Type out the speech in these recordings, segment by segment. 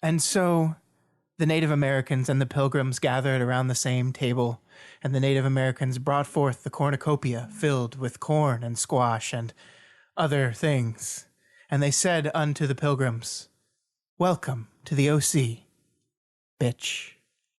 And so the Native Americans and the Pilgrims gathered around the same table, and the Native Americans brought forth the cornucopia filled with corn and squash and other things. And they said unto the Pilgrims, "Welcome to the OC, bitch."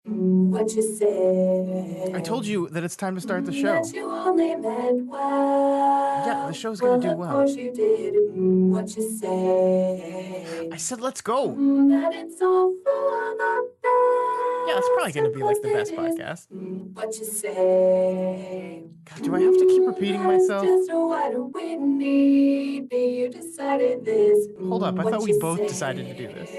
What you say? I told you that it's time to start the show. That you only meant well. Yeah, the show's gonna do Of well. course you did. What you say? I said, let's go. That it's all for the best. Yeah, it's probably gonna be like the best podcast. What you say? God, do I have to keep repeating myself? Just what we need. You decided this. Hold up, I What thought we you both say? decided to do this.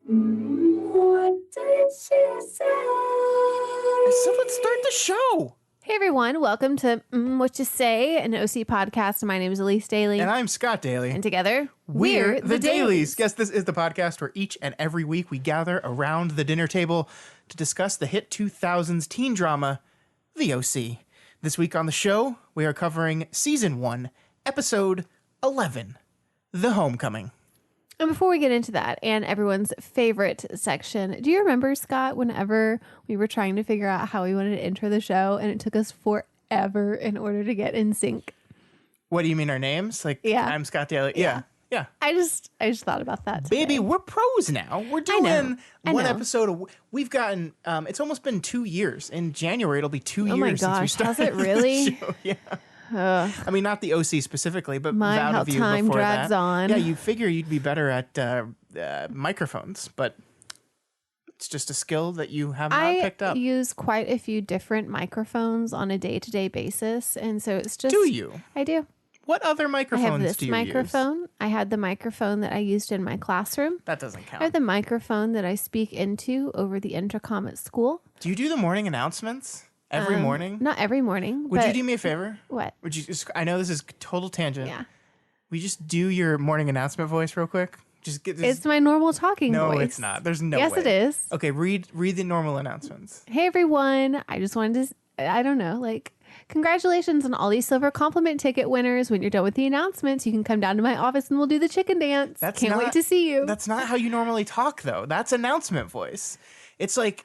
What did she say? I said, let's start the show. Hey everyone, welcome to Whatcha Say, an OC podcast. My name is Elise Daly. And I'm Scott Daly. And together, we're the Dailies. Yes, this is the podcast where each and every week we gather around the dinner table to discuss the hit 2000s teen drama, The OC. This week on the show, we are covering Season 1, Episode 11, The Homecoming. And before we get into that, and everyone's favorite section, do you remember, Scott, whenever we were trying to figure out how we wanted to intro the show, and it took us forever in order to get in sync? What do you mean, our names? Like, Yeah. I'm Scott Daly. Yeah. I just thought about that today. Baby, we're pros now. We're doing I one know. episode. We've gotten, it's almost been 2 years. In January, it'll be 2 Oh years my since we gosh, started. has it really? The show. Yeah. I mean, not the OC specifically, but My, Vow how of You time before drags that. on. Yeah, you'd figure you'd be better at microphones, but it's just a skill that you have not picked up. I use quite a few different microphones on a day-to-day basis, and so it's just... Do you? I do. What other I microphones have this do you microphone. use? I had the microphone that I used in my classroom. That doesn't I have count. the microphone that I speak into over the intercom at school. Do you do the morning announcements every morning? Not every morning. Would but you do me a favor? What? Would you just, I know this is total tangent. Yeah. Will you just do your morning announcement voice real quick? Just get this. It's my normal talking No, voice. it's not. There's no Yes, way. it is. Okay, read the normal announcements. Hey, everyone. I just wanted to, I don't know, congratulations on all these silver compliment ticket winners. When you're done with the announcements, you can come down to my office and we'll do the chicken dance. Can't wait to see you. That's not how you normally talk, though. That's announcement voice. It's like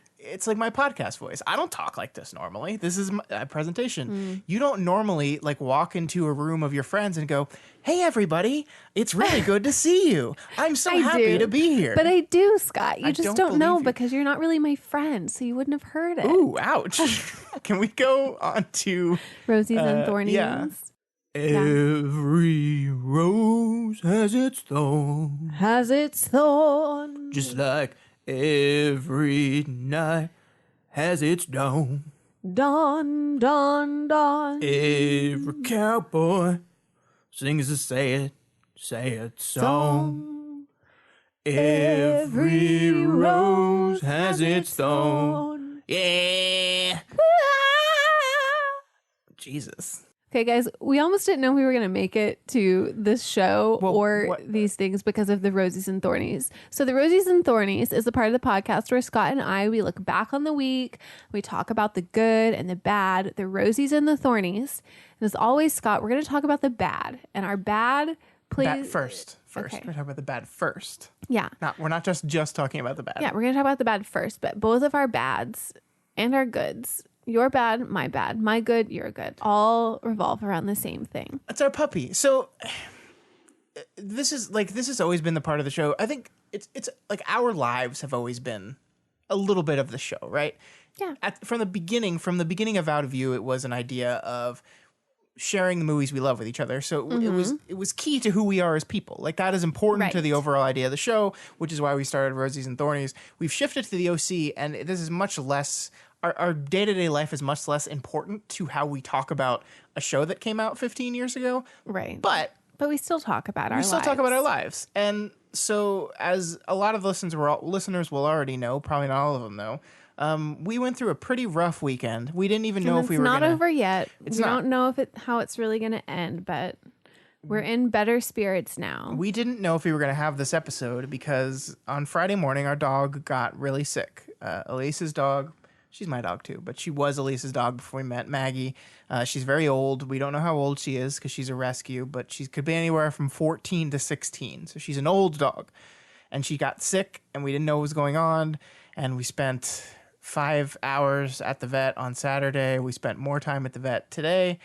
my podcast voice. I don't talk like this normally. This is my presentation. You don't normally walk into a room of your friends and go, "Hey, everybody, it's really good to see you. I'm so happy to be here." But I do, Scott. You I just don't don't know believe you. because you're not really my friend, so you wouldn't have heard it. Ooh, ouch. Can we go on to Rosies and Thornies. yeah. Every rose has its thorn, Has its thorn. just like every night has its dawn. Dawn, dawn, dawn. Every cowboy sings a sad, sad song. Every rose has its thorn. Yeah. Jesus. Okay, guys, we almost didn't know we were going to make it to this show Well, or what- these things because of the Rosies and Thornies. So the Rosies and Thornies is a part of the podcast where Scott and I, we look back on the week, we talk about the good and the bad, the Rosies and the Thornies. And as always, Scott, we're going to talk about the bad. And our bad, please... Bad first. Okay. We're talking about the bad first. Yeah. We're not just talking about the bad. Yeah, we're going to talk about the bad first, but both of our bads and our goods, your bad, my good, your good, all revolve around the same thing. It's our puppy. So this has always been the part of the show. I think it's like our lives have always been a little bit of the show, right? Yeah. From the beginning of Out of You, it was an idea of sharing the movies we love with each other. So it was key to who we are as people. Like, that is important to the overall idea of the show, which is why we started Rosies and Thornies. We've shifted to the OC, and this is much less. Our day-to-day life is much less important to how we talk about a show that came out 15 years ago. Right. But we still talk about our lives. we still talk about our lives. And so, as a lot of listeners will already know, probably not all of them know, we went through a pretty rough weekend. We didn't even know if we were not over yet. It's we not. don't know how it's really going to end, but we're in better spirits now. We didn't know if we were going to have this episode because on Friday morning, our dog got really sick. Elise's dog, she's my dog too, but she was Elise's dog before we met, Maggie. She's very old. We don't know how old she is because she's a rescue, but she could be anywhere from 14 to 16. So she's an old dog. and she got sick, and we didn't know what was going on, and we spent 5 hours at the vet on Saturday. We spent more time at the vet today.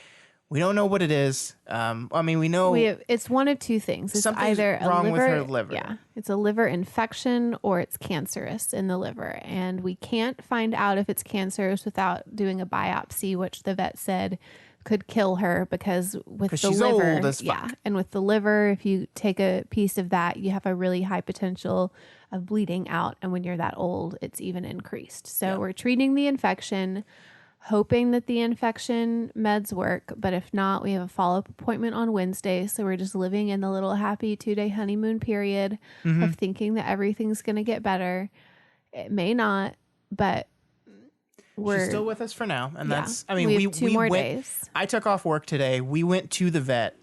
We don't know what it is. I mean, we know it's one of two things. It's something's either a wrong liver, with her liver. Yeah, it's a liver infection or it's cancerous in the liver, and we can't find out if it's cancerous without doing a biopsy, which the vet said could kill her because the she's liver, old as fuck. and with the liver, if you take a piece of that, you have a really high potential of bleeding out, and when you're that old, it's even increased. So we're treating the infection, hoping that the infection meds work, but if not, we have a follow-up appointment on Wednesday, so we're just living in the little happy 2-day honeymoon period of thinking that everything's going to get better. It may not, but she's still with us for now, and that's. I mean, we have two more went, days. I took off work today. We went to the vet,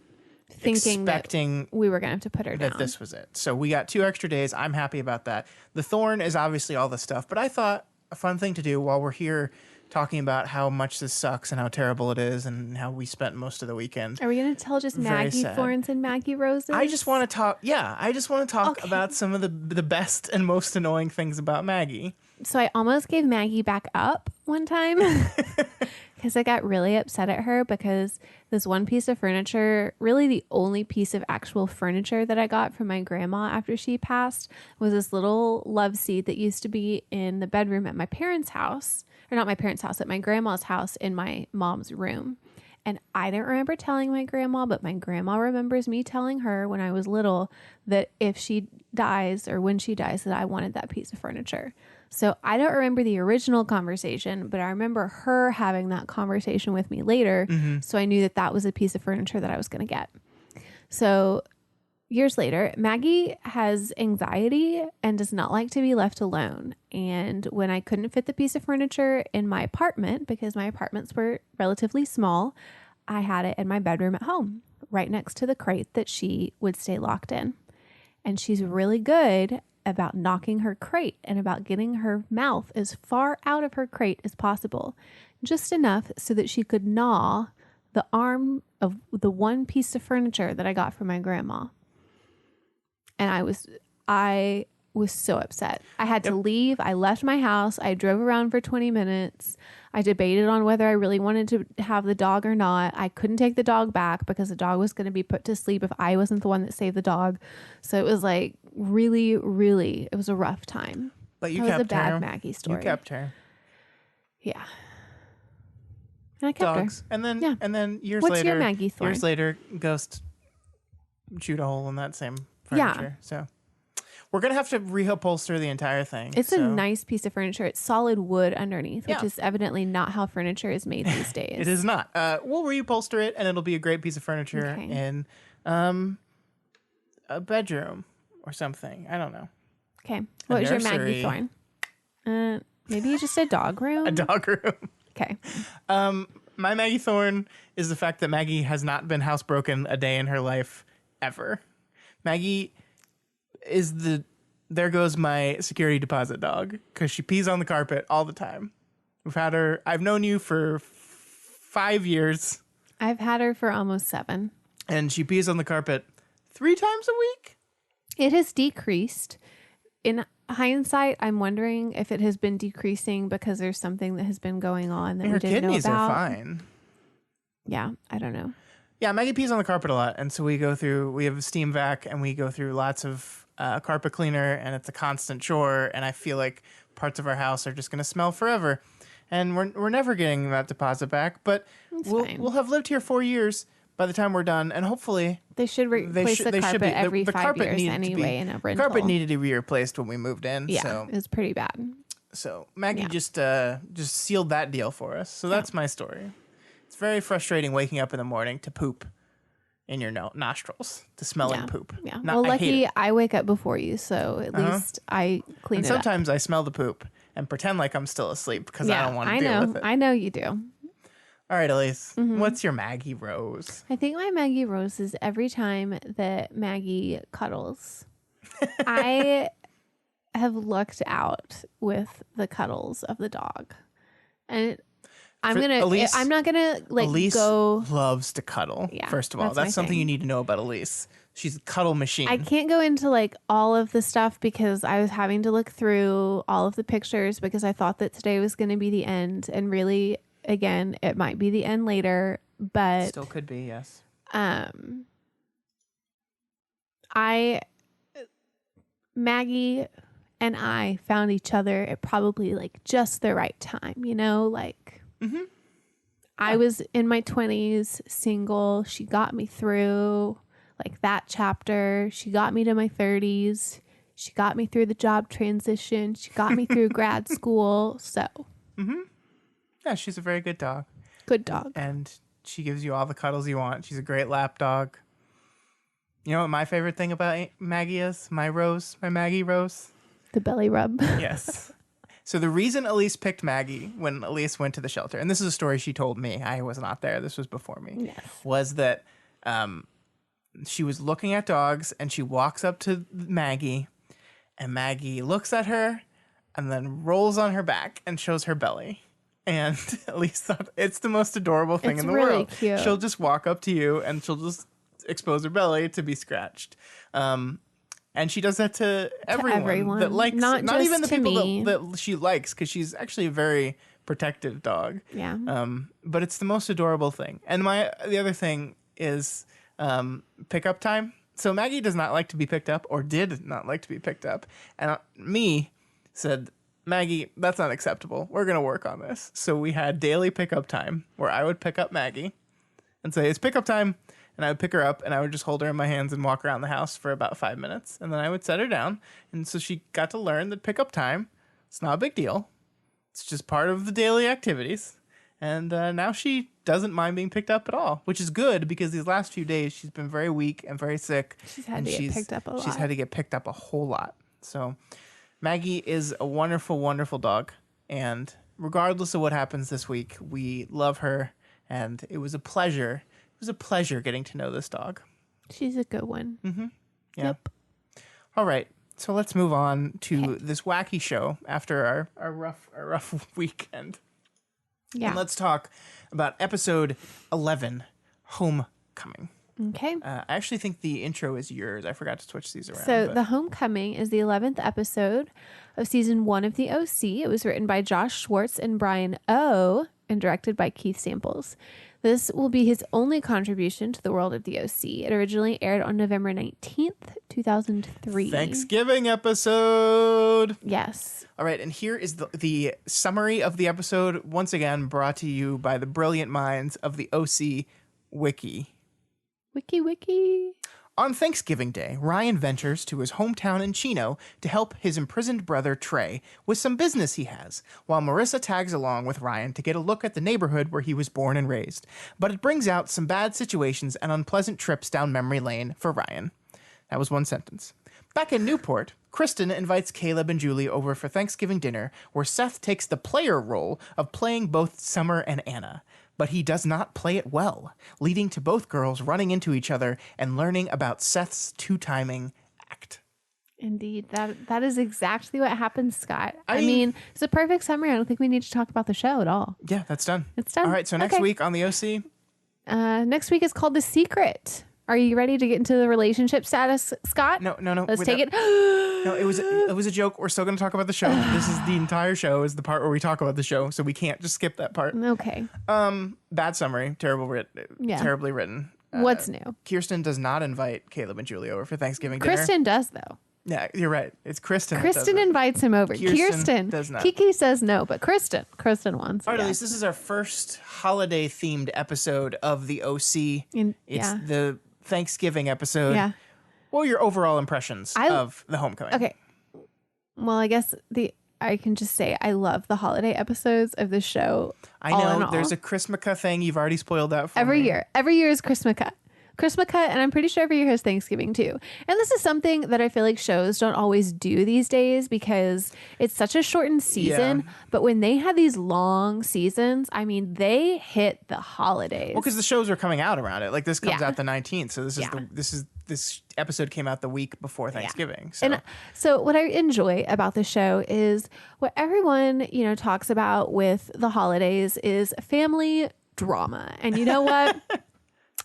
Thinking expecting that we were going to have to put her that down. this was it. So we got 2 extra days. I'm happy about that. The thorn is obviously all the stuff, but I thought a fun thing to do while we're here talking about how much this sucks and how terrible it is and how we spent most of the weekend. Are we going to tell just Very Maggie sad. thorns and Maggie roses? I just want to talk. Yeah, I just want to talk about some of the best and most annoying things about Maggie. So I almost gave Maggie back up one time because I got really upset at her because this one piece of furniture, really the only piece of actual furniture that I got from my grandma after she passed, was this little love seat that used to be in the bedroom at my parents' house, or not my parents' house, at my grandma's house in my mom's room. And I didn't remember telling my grandma, but my grandma remembers me telling her when I was little that if she dies or when she dies, that I wanted that piece of furniture. So I don't remember the original conversation, but I remember her having that conversation with me later. So I knew that that was a piece of furniture that I was going to get. So years later, Maggie has anxiety and does not like to be left alone. And when I couldn't fit the piece of furniture in my apartment, because my apartments were relatively small, I had it in my bedroom at home, right next to the crate that she would stay locked in. And she's really good about knocking her crate and about getting her mouth as far out of her crate as possible, just enough so that she could gnaw the arm of the one piece of furniture that I got from my grandma. And I was so upset. I had to leave. I left my house. I drove around for 20 minutes. I debated on whether I really wanted to have the dog or not. I couldn't take the dog back because the dog was going to be put to sleep if I wasn't the one that saved the dog. So it was like really, really, it was a rough time. But you It kept was a bad her. Maggie story. You kept her. Yeah. And I kept Dogs. her. And then Yeah. and then years What's later, your Maggie thorn? years later, Ghost chewed a hole in that same furniture. So we're gonna have to reupholster the entire thing. It's a nice piece of furniture. It's solid wood underneath, which Yeah. is evidently not how furniture is made these days. It is not. We'll reupholster it, and it'll be a great piece of furniture Okay. in a bedroom or something. I don't know. Okay. What was your Maggie nursery. thorn? Maybe just a dog room? A dog room. Okay. My Maggie thorn is the fact that Maggie has not been housebroken a day in her life ever. Maggie is there goes my security deposit dog because she pees on the carpet all the time. We've had her. I've known you for 5 years, I've had her for almost 7. and she pees on the carpet 3 times a week. It has decreased. In hindsight, I'm wondering if it has been decreasing because there's something that has been going on that And we her didn't know kidneys about. are fine. Yeah, I don't know. Yeah, Maggie pees on the carpet a lot, and so we have a steam vac, and we go through lots of carpet cleaner, and it's a constant chore, and I feel like parts of our house are just going to smell forever, and we're never getting that deposit back, but fine. we'll have lived here 4 years by the time we're done, and hopefully They should replace the carpet every 5 years anyway in a rental. carpet needed to be replaced when we moved in. Yeah, So it was pretty bad. Maggie just sealed that deal for us. So that's my story. It's very frustrating waking up in the morning to poop in your nostrils, to smelling poop. Yeah. Well, lucky I wake up before you, so at least I clean and it up. sometimes I smell the poop and pretend like I'm still asleep because I don't want to deal with it. I know you do. All right, Elise, what's your Maggie Rose? I think my Maggie Rose is every time that Maggie cuddles. I have lucked out with the cuddles of the dog. And I'm not gonna like Elise go. loves to cuddle. Yeah, first of all, that's my that's something thing. you need to know about Elise. She's a cuddle machine. I can't go into like all of the stuff because I was having to look through all of the pictures because I thought that today was going to be the end, and really, again, it might be the end later, but Still could be, yes. Maggie and I found each other at probably like just the right time, you know, like I was in my 20s, single. She got me through like that chapter. She got me to my 30s. She got me through the job transition. She got me through grad school. So, Yeah, she's a very good dog. good dog. And she gives you all the cuddles you want. She's a great lap dog. You know what my favorite thing about Maggie is? My Maggie Rose? The belly rub. Yes. So the reason Elise picked Maggie when Elise went to the shelter, and this is a story she told me, I was not there, this was before me, Yes. was that she was looking at dogs and she walks up to Maggie and Maggie looks at her and then rolls on her back and shows her belly. And Elise thought it's the most adorable thing It's in the really world. cute. She'll just walk up to you and she'll just expose her belly to be scratched. And she does that to everyone that likes, not not just even the to people me. that she likes, because she's actually a very protective dog. Yeah. But it's the most adorable thing. And the other thing is pickup time. So Maggie does not like to be picked up, or did not like to be picked up. And me said, Maggie, that's not acceptable. We're going to work on this. So we had daily pickup time where I would pick up Maggie and say, it's pickup time. And I would pick her up and I would just hold her in my hands and walk around the house for about 5 minutes. And then I would set her down. And so she got to learn that pickup time, it's not a big deal. It's just part of the daily activities. And now she doesn't mind being picked up at all, which is good because these last few days she's been very weak and very sick. She's had to get picked up a lot. She's had to get picked up a whole lot. So Maggie is a wonderful, wonderful dog. And regardless of what happens this week, we love her. And it was a pleasure. It was a pleasure getting to know this dog. She's a good one. Mm-hmm. Yeah. Yep. All right. So let's move on to this wacky show after our rough weekend. Yeah. And let's talk about episode 11, Homecoming. Okay. I actually think the intro is yours. I forgot to switch these around. So but- The Homecoming is the 11th episode of season 1 of the OC. It was written by Josh Schwartz and Brian O. and directed by Keith Samples. This will be his only contribution to the world of the OC. It originally aired on November 19th, 2003. Thanksgiving episode. Yes. All right, and here is the summary of the episode, once again brought to you by the brilliant minds of the OC Wiki. Wiki. On Thanksgiving Day, Ryan ventures to his hometown in Chino to help his imprisoned brother Trey with some business he has, while Marissa tags along with Ryan to get a look at the neighborhood where he was born and raised. But it brings out some bad situations and unpleasant trips down memory lane for Ryan. That was one sentence. Back in Newport, Kristen invites Caleb and Julie over for Thanksgiving dinner, where Seth takes the player role of playing both Summer and Anna. But he does not play it well, leading to both girls running into each other and learning about Seth's two-timing act. Indeed. That is exactly what happened, Scott. I mean, it's a perfect summary. I don't think we need to talk about the show at all. Yeah, that's done. It's done. All right, so next Okay. week on the OC. Next week is called The Secret. Are you ready to get into the relationship status, Scott? No. Let's take it. No, it was a joke. We're still going to talk about the show. This is the entire show, is the part where we talk about the show, so we can't just skip that part. Okay. Bad summary, terribly written. What's new? Kirsten does not invite Caleb and Julie over for Thanksgiving dinner. Kristen does, though. Yeah, you're right. It's Kristen. that Kristen does it. invites him over. Kirsten does not. Kiki says no, but Kristen wants. All right, yeah. Elise, this is our first holiday-themed episode of the OC. It's the Thanksgiving episode. Yeah. What were your overall impressions of the Homecoming? Okay. Well, I guess I can just say I love the holiday episodes of the show. I know there's a Christmaka thing. You've already spoiled that for every me. year. Every year is Christmaka. Christmas cut, and I'm pretty sure every year has Thanksgiving too. And this is something that I feel like shows don't always do these days because it's such a shortened season. Yeah. But when they had these long seasons, I mean, they hit the holidays. Well, because the shows are coming out around it. Like this comes Yeah. out the 19th, so this episode came out the week before Thanksgiving. So. And so what I enjoy about the show is what everyone, talks about with the holidays is family drama. And you know what?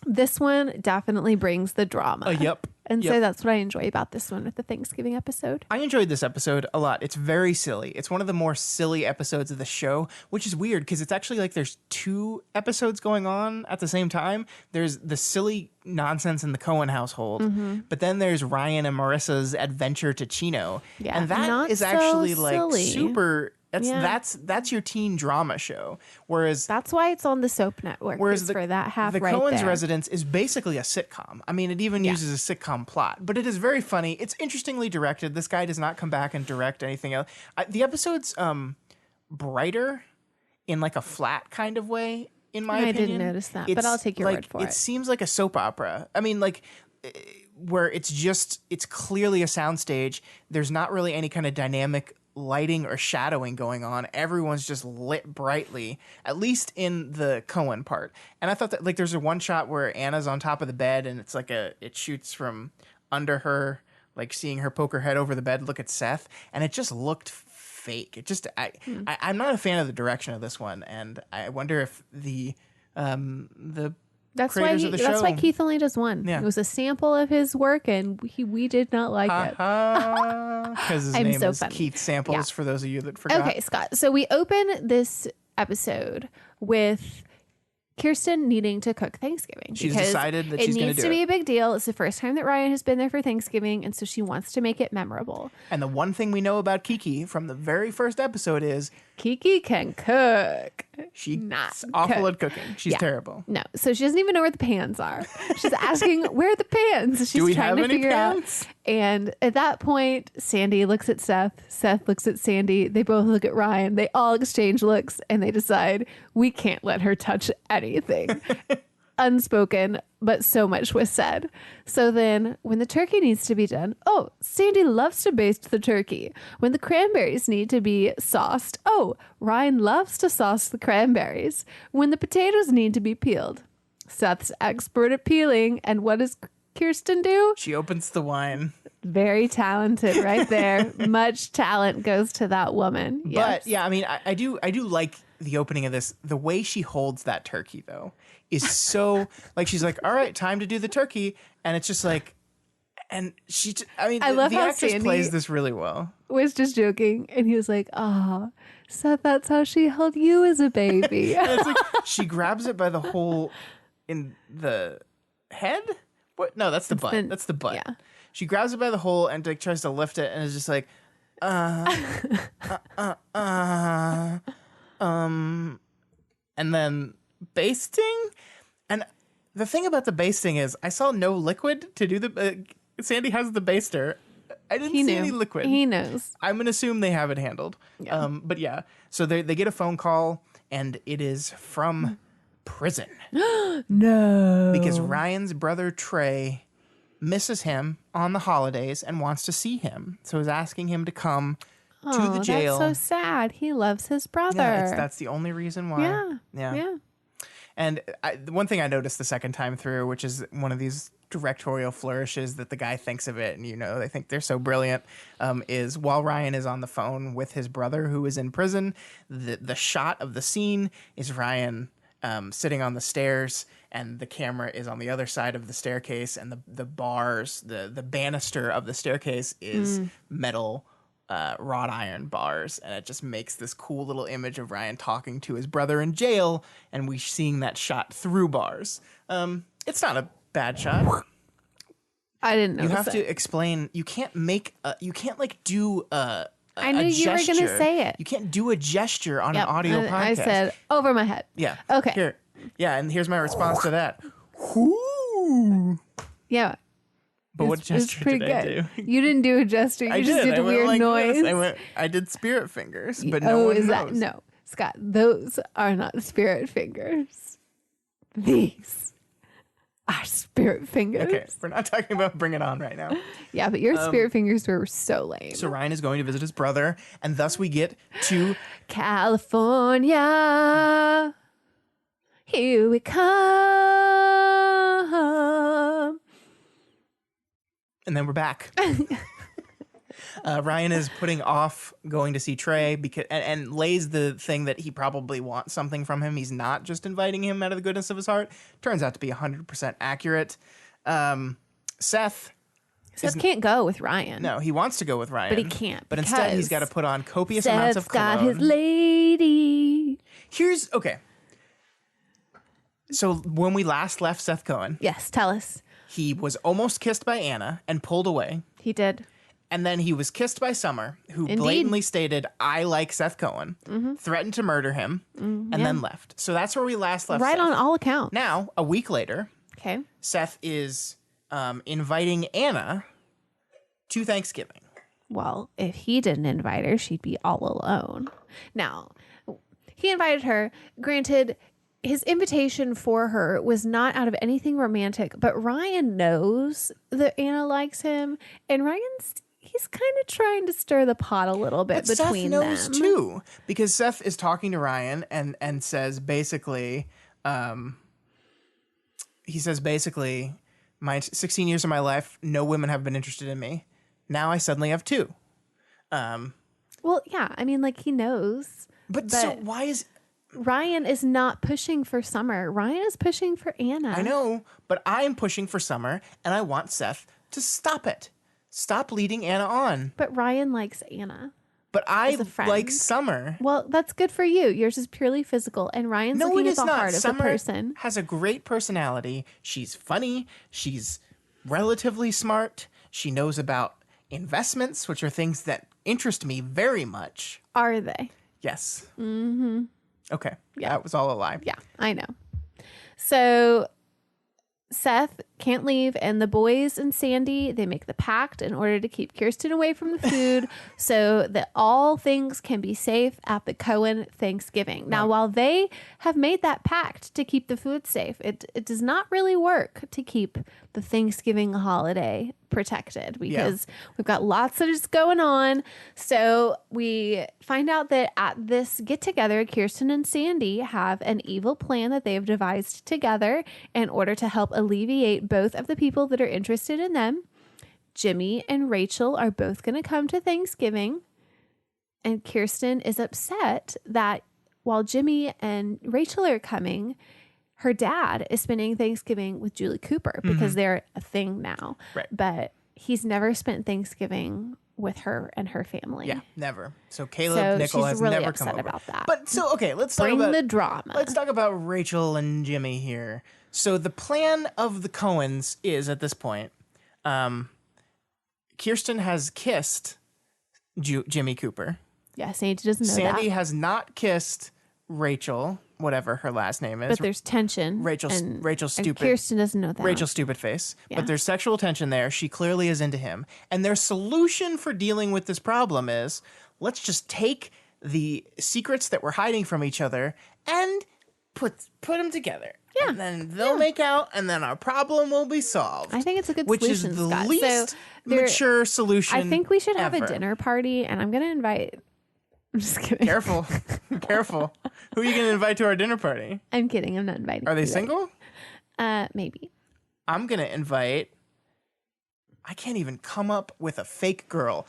This one definitely brings the drama. Yep. And so that's what I enjoy about this one with the Thanksgiving episode. I enjoyed this episode a lot. It's very silly. It's one of the more silly episodes of the show, which is weird because it's actually like there's 2 episodes going on at the same time. There's the silly nonsense in the Cohen household, but then there's Ryan and Marissa's adventure to Chino. Yeah, and that not is so actually like silly. super. Yeah. That's your teen drama show. Whereas That's why it's on the soap network. Whereas for that half the right Coen's there. Residence is basically a sitcom. I mean, it even uses a sitcom plot, but it is very funny. It's interestingly directed. This guy does not come back and direct anything else. The episode's brighter in like a flat kind of way, in my opinion. I didn't notice that, but I'll take your word for it. It seems like a soap opera. I mean, like where it's clearly a soundstage. There's not really any kind of dynamic lighting or shadowing going on. Everyone's just lit brightly, at least in the Cohen part. And I thought that like there's a one shot where Anna's on top of the bed and it's like it shoots from under her, like seeing her poke her head over the bed, look at Seth, and it just looked fake. It just I'm not a fan of the direction of this one, and I wonder if the That's creators of the That's show- why Keith only does one. Yeah. It was a sample of his work, and we did not like it. because his I'm name so is funny. Keith Samples, Yeah. for those of you that forgot. Okay, Scott. So we open this episode with Kirsten needing to cook Thanksgiving. She's because decided that she's gonna It needs do to be it. a big deal. It's the first time that Ryan has been there for Thanksgiving, and so she wants to make it memorable. And the one thing we know about Kiki from the very first episode is Kiki can cook. she's Not awful cook. at cooking. She's Yeah. terrible. No, so she doesn't even know where the pans are. She's asking, where are the pans? She's we trying have to any figure pans? out. And at that point, Sandy looks at Seth. Seth looks at Sandy. They both look at Ryan. They all exchange looks and they decide we can't let her touch anything. Unspoken, but so much was said. So then when the turkey needs to be done, oh, Sandy loves to baste the turkey. When the cranberries need to be sauced, oh, Ryan loves to sauce the cranberries. When the potatoes need to be peeled, Seth's expert at peeling. And what does Kirsten do? She opens the wine. Very talented right there. Much talent goes to that woman. Yes. But yeah, I mean, I do like the opening of this. The way she holds that turkey, though, is so like she's like, all right, time to do the turkey. And it's just like, and I love the how actress Sandy- plays this really well. Was just joking. And he was like, oh, Seth, that's how she held you as a baby. And it's like she grabs it by the hole in the head. What? No, that's the butt. That's the butt. yeah. She grabs it by the hole and like tries to lift it, and is just like, and then basting. And the thing about the basting is, I saw no liquid to do the. Sandy has the baster. I didn't see any liquid. He knows. I'm gonna assume they have it handled. Yeah. But yeah, so they get a phone call, and it is from prison No. because Ryan's brother Trey misses him on the holidays and wants to see him, so he's asking him to come to the jail. That's so sad. He loves his brother. Yeah, that's the only reason why. Yeah. And the one thing I noticed the second time through, which is one of these directorial flourishes that the guy thinks of it, and they think they're so brilliant, is while Ryan is on the phone with his brother who is in prison, the shot of the scene is Ryan sitting on the stairs, and the camera is on the other side of the staircase, and the bars, the banister of the staircase is metal wrought iron bars, and it just makes this cool little image of Ryan talking to his brother in jail, and we seeing that shot through bars. It's not a bad shot. I didn't know. You have to explain. You can't make. You can't like do a. I knew you were going to say it. You can't do a gesture on Yep. an audio And podcast. I said, over my head. Yeah. Okay. Here. Yeah, and here's my response to that. Whoo. Yeah. But what It was gesture pretty did I good. do? You didn't do a gesture. You I just did I a went weird like noise. this. I did spirit fingers, but no one is knows. that no, Scott? Those are not spirit fingers. These Our spirit fingers. Okay, we're not talking about Bring It On right now. Yeah, but your spirit fingers were so lame. So Ryan is going to visit his brother, and thus we get to California, here we come. and then we're back. Ryan is putting off going to see Trey because and lays the thing that he probably wants something from him. He's not just inviting him out of the goodness of his heart. Turns out to be 100% accurate. Seth Can't go with Ryan. No, he wants to go with Ryan. But he can't. But instead he's got to put on copious amounts of Seth's got cologne. his lady. Okay. So when we last left Seth Cohen, Yes, tell us. he was almost kissed by Anna and pulled away. He did. And then he was kissed by Summer, who Indeed. blatantly stated, I like Seth Cohen, threatened to murder him, and then left. So that's where we last left Right Seth. on all accounts. Now, a week later, Okay. Seth is inviting Anna to Thanksgiving. Well, if he didn't invite her, she'd be all alone. Now, he invited her. Granted, his invitation for her was not out of anything romantic, but Ryan knows that Anna likes him, and he's kind of trying to stir the pot a little bit But between Seth knows them. too, because Seth is talking to Ryan and says basically, my 16 years of my life, no women have been interested in me. Now I suddenly have two. Well, yeah, I mean, like he knows. But so why is... Ryan is not pushing for Summer. Ryan is pushing for Anna. I know, but I'm pushing for Summer, and I want Seth to stop it. Stop leading Anna on. But Ryan likes Anna. But I a friend. like Summer. Well, that's good for you. Yours is purely physical, and Ryan's No, looking it at is the not. heart of Summer the person. has a great personality. She's funny. She's relatively smart. She knows about investments, which are things that interest me very much. Are they? Yes. Mm-hmm. Okay. Yeah. That was all a lie. Yeah, I know. So Seth can't leave, and the boys and Sandy, they make the pact in order to keep Kirsten away from the food so that all things can be safe at the Cohen Thanksgiving. Now, while they have made that pact to keep the food safe, it does not really work to keep the Thanksgiving holiday protected because we've got lots of just going on. So we find out that at this get together, Kirsten and Sandy have an evil plan that they have devised together in order to help alleviate both of the people that are interested in them. Jimmy and Rachel are both going to come to Thanksgiving, and Kirsten is upset that while Jimmy and Rachel are coming, her dad is spending Thanksgiving with Julie Cooper because they're a thing now. Right. But he's never spent Thanksgiving with her and her family. Yeah, never. So Caleb Nickel she's has really never come upset over. about that. But so, okay, let's talk Bring about the drama. Let's talk about Rachel and Jimmy here. So the plan of the Cohens is at this point, Kirsten has kissed Jimmy Cooper. Yeah, Sandy doesn't know Sandy that. has not kissed Rachel, whatever her last name is. But there's tension. Rachel's and stupid. Kirsten doesn't know that. Rachel stupid face. Yeah. But there's sexual tension there. She clearly is into him. And their solution for dealing with this problem is let's just take the secrets that we're hiding from each other and put them together. Yeah. And then they'll make out, and then our problem will be solved. I think it's a good which solution, is the Scott. least So there- mature solution. I think we should have ever. a dinner party, and I'm going to invite... I'm just kidding. Careful. Careful. Who are you going to invite to our dinner party? I'm kidding. I'm not inviting Are they you. single? Maybe. I'm going to invite... I can't even come up with a fake girl.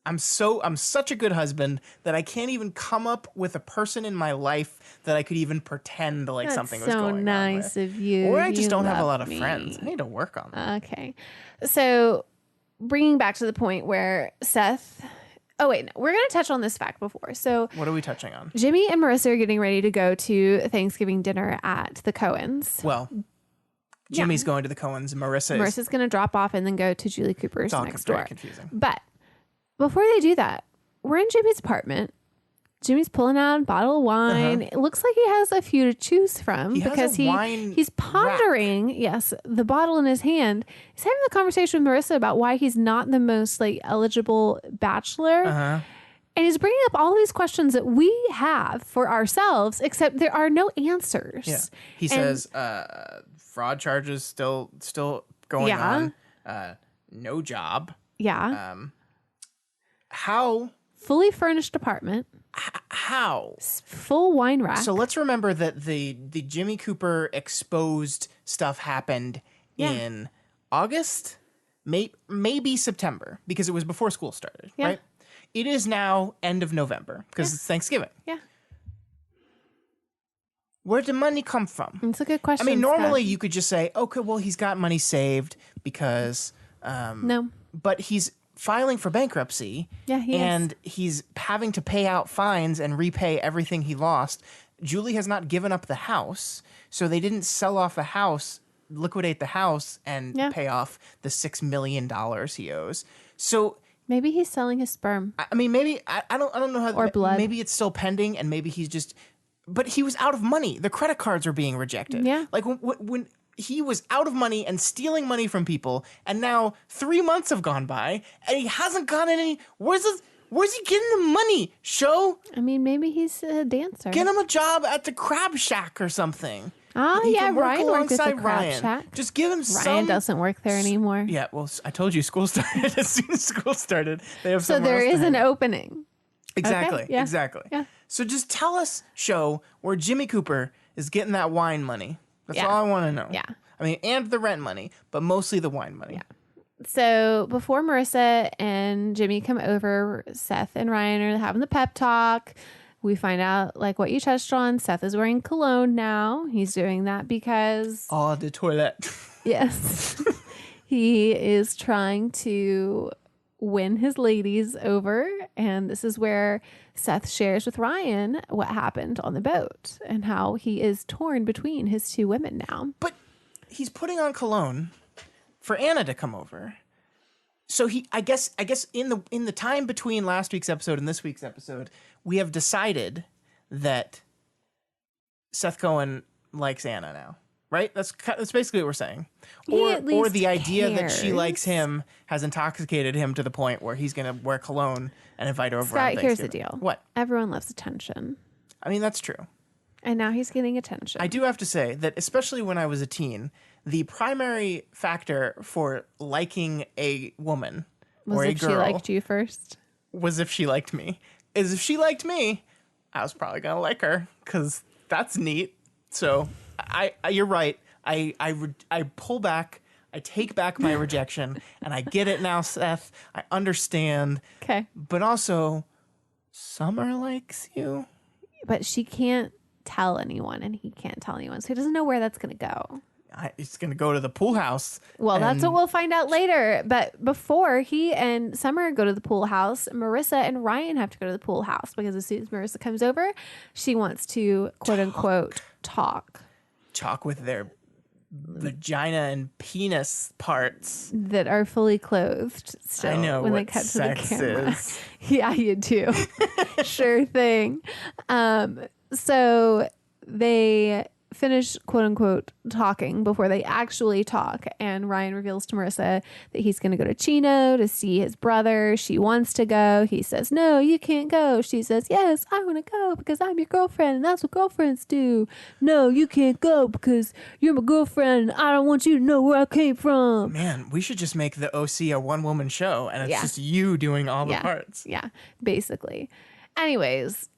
I'm such a good husband that I can't even come up with a person in my life that I could even pretend like That's something was going on so nice of you. Or I just You don't have a love lot of me. friends. I need to work on that. Okay. So bringing back to the point where Seth... Oh, wait. No, we're going to touch on this fact before. So What are we touching on? Jimmy and Marissa are getting ready to go to Thanksgiving dinner at the Cohens. Well, Jimmy's going to the Cohens. Marissa's going to drop off and then go to Julie Cooper's it's all next very door. confusing. But before they do that, we're in Jimmy's apartment. Jimmy's pulling out a bottle of wine. It looks like he has a few to choose from He has because a wine he's pondering, yes, the bottle in his hand. He's having a conversation with Marissa about why he's not the most eligible bachelor. And he's bringing up all these questions that we have for ourselves, except there are no answers. Yeah. He And- says fraud charges still going Yeah. on. No job. Yeah. How? Fully furnished apartment. How? Full wine rack. So let's remember that the Jimmy Cooper exposed stuff happened in August, maybe September, because it was before school started, right? It is now end of November because it's Thanksgiving. Yeah. Where'd the money come from? It's a good question. I mean, normally Scott. you could just say, okay, well, he's got money saved because... No. But he's filing for bankruptcy. Yeah, he and he's having to pay out fines and repay everything he lost. Julie has not given up the house, so they didn't sell off the house, liquidate the house, and pay off the $6 million he owes. So... Maybe he's selling his sperm. I mean, maybe... I don't know how... Or blood. Maybe it's still pending, and maybe he's just... But he was out of money. The credit cards are being rejected. Yeah. Like when he was out of money and stealing money from people, and now 3 months have gone by, and he hasn't gotten any. Where's he getting the money? Show. I mean, maybe he's a dancer. Get him a job at the Crab Shack or something. Oh, He yeah, can work Ryan worked at the alongside Crab Ryan. Shack. Just give him some. Ryan doesn't work there anymore. Yeah, well, I told you school started. As soon as school started, they have So somewhere there else to is an hang. opening. Exactly. Okay, yeah. Exactly. Yeah. So just tell us, show, where Jimmy Cooper is getting that wine money. That's Yeah. all I want to know. Yeah. I mean, and the rent money, but mostly the wine money. Yeah. So before Marissa and Jimmy come over, Seth and Ryan are having the pep talk. We find out, like what you touched on, Seth is wearing cologne now. He's doing that because... Oh, the toilet. Yes. He is trying to win his ladies over. And this is where Seth shares with Ryan what happened on the boat and how he is torn between his two women now. But he's putting on cologne for Anna to come over. So I guess in the time between last week's episode and this week's episode, we have decided that Seth Cohen likes Anna now. Right? That's basically what we're saying. Or the idea that she likes him has intoxicated him to the point where he's going to wear cologne and invite her over on Scott, here's the Thanksgiving. deal. What? Everyone loves attention. I mean, that's true. And now he's getting attention. I do have to say that, especially when I was a teen, the primary factor for liking a woman or a if girl she liked you first. was if she liked me. If she liked me, I was probably going to like her because that's neat. So you're right. I pull back. I take back my rejection, and I get it now, Seth. I understand. Okay. But also, Summer likes you. But she can't tell anyone, and he can't tell anyone. So he doesn't know where that's going to go. It's going to go to the pool house. Well, that's what we'll find out later. But before he and Summer go to the pool house, Marissa and Ryan have to go to the pool house because as soon as Marissa comes over, she wants to, quote unquote, talk. Talk with their vagina and penis parts. That are fully clothed still I know when what they cut to sex the camera. is. Yeah, you do. Sure thing. So they finish, quote unquote, talking before they actually talk. And Ryan reveals to Marissa that he's going to go to Chino to see his brother. She wants to go. He says, no, you can't go. She says, yes, I want to go because I'm your girlfriend. And that's what girlfriends do. No, you can't go because you're my girlfriend. And I don't want you to know where I came from. Man, we should just make the OC a one-woman show, and it's just you doing all the parts. Yeah, basically. Anyways,